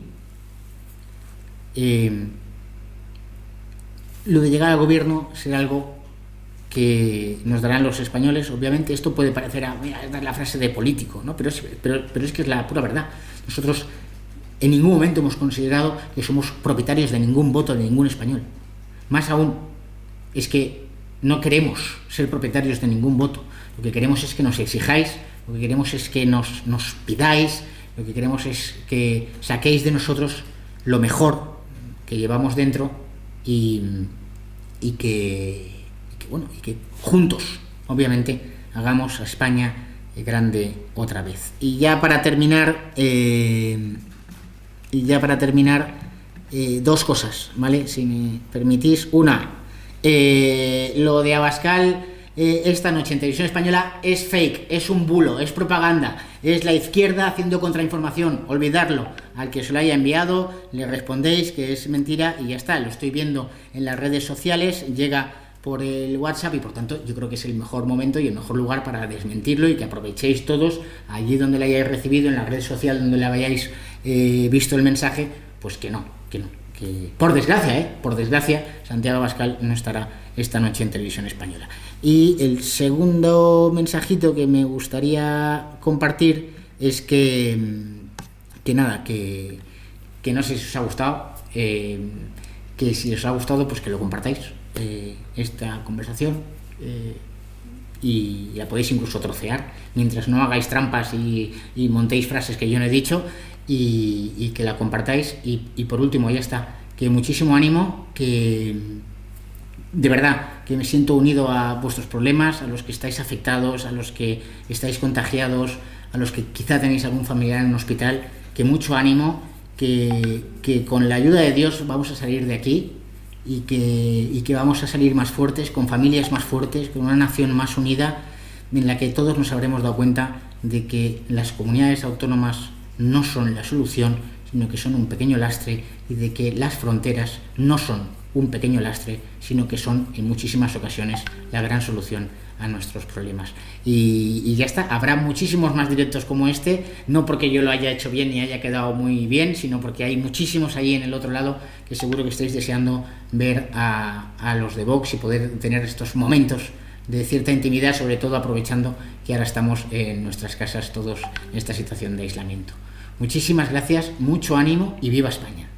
Speaker 1: Lo de llegar al gobierno será algo que nos darán los españoles. Obviamente esto puede parecer la frase de político, ¿no? pero es que es la pura verdad. Nosotros en ningún momento hemos considerado que somos propietarios de ningún voto de ningún español. Más aún, es que no queremos ser propietarios de ningún voto. Lo que queremos es que nos exijáis, lo que queremos es que nos pidáis, lo que queremos es que saquéis de nosotros lo mejor que llevamos dentro y que juntos, obviamente, hagamos a España grande otra vez. Y ya para terminar, dos cosas, ¿vale? Si me permitís. Una, lo de Abascal esta noche en Televisión Española es fake, es un bulo, es propaganda, es la izquierda haciendo contrainformación. Olvidarlo. Al que se lo haya enviado, le respondéis que es mentira y ya está. Lo estoy viendo en las redes sociales, llega por el WhatsApp y por tanto yo creo que es el mejor momento y el mejor lugar para desmentirlo y que aprovechéis todos allí donde lo hayáis recibido, en la red social donde le hayáis visto el mensaje, pues que no, que por desgracia, Santiago Abascal no estará esta noche en Televisión Española. Y el segundo mensajito que me gustaría compartir es que no sé si os ha gustado, que si os ha gustado pues que lo compartáis, esta conversación, y la podéis incluso trocear mientras no hagáis trampas y montéis frases que yo no he dicho, y que la compartáis. Y por último, ya está, que muchísimo ánimo, que de verdad que me siento unido a vuestros problemas, a los que estáis afectados, a los que estáis contagiados, a los que quizá tenéis algún familiar en un hospital, que mucho ánimo, que con la ayuda de Dios vamos a salir de aquí y que vamos a salir más fuertes, con familias más fuertes, con una nación más unida, en la que todos nos habremos dado cuenta de que las comunidades autónomas no son la solución, sino que son un pequeño lastre, y de que las fronteras no son un pequeño lastre, sino que son en muchísimas ocasiones la gran solución a nuestros problemas. Y ya está, habrá muchísimos más directos como este, no porque yo lo haya hecho bien y haya quedado muy bien, sino porque hay muchísimos ahí en el otro lado que seguro que estáis deseando ver a los de Vox y poder tener estos momentos de cierta intimidad, sobre todo aprovechando que ahora estamos en nuestras casas todos en esta situación de aislamiento. Muchísimas gracias, mucho ánimo y viva España.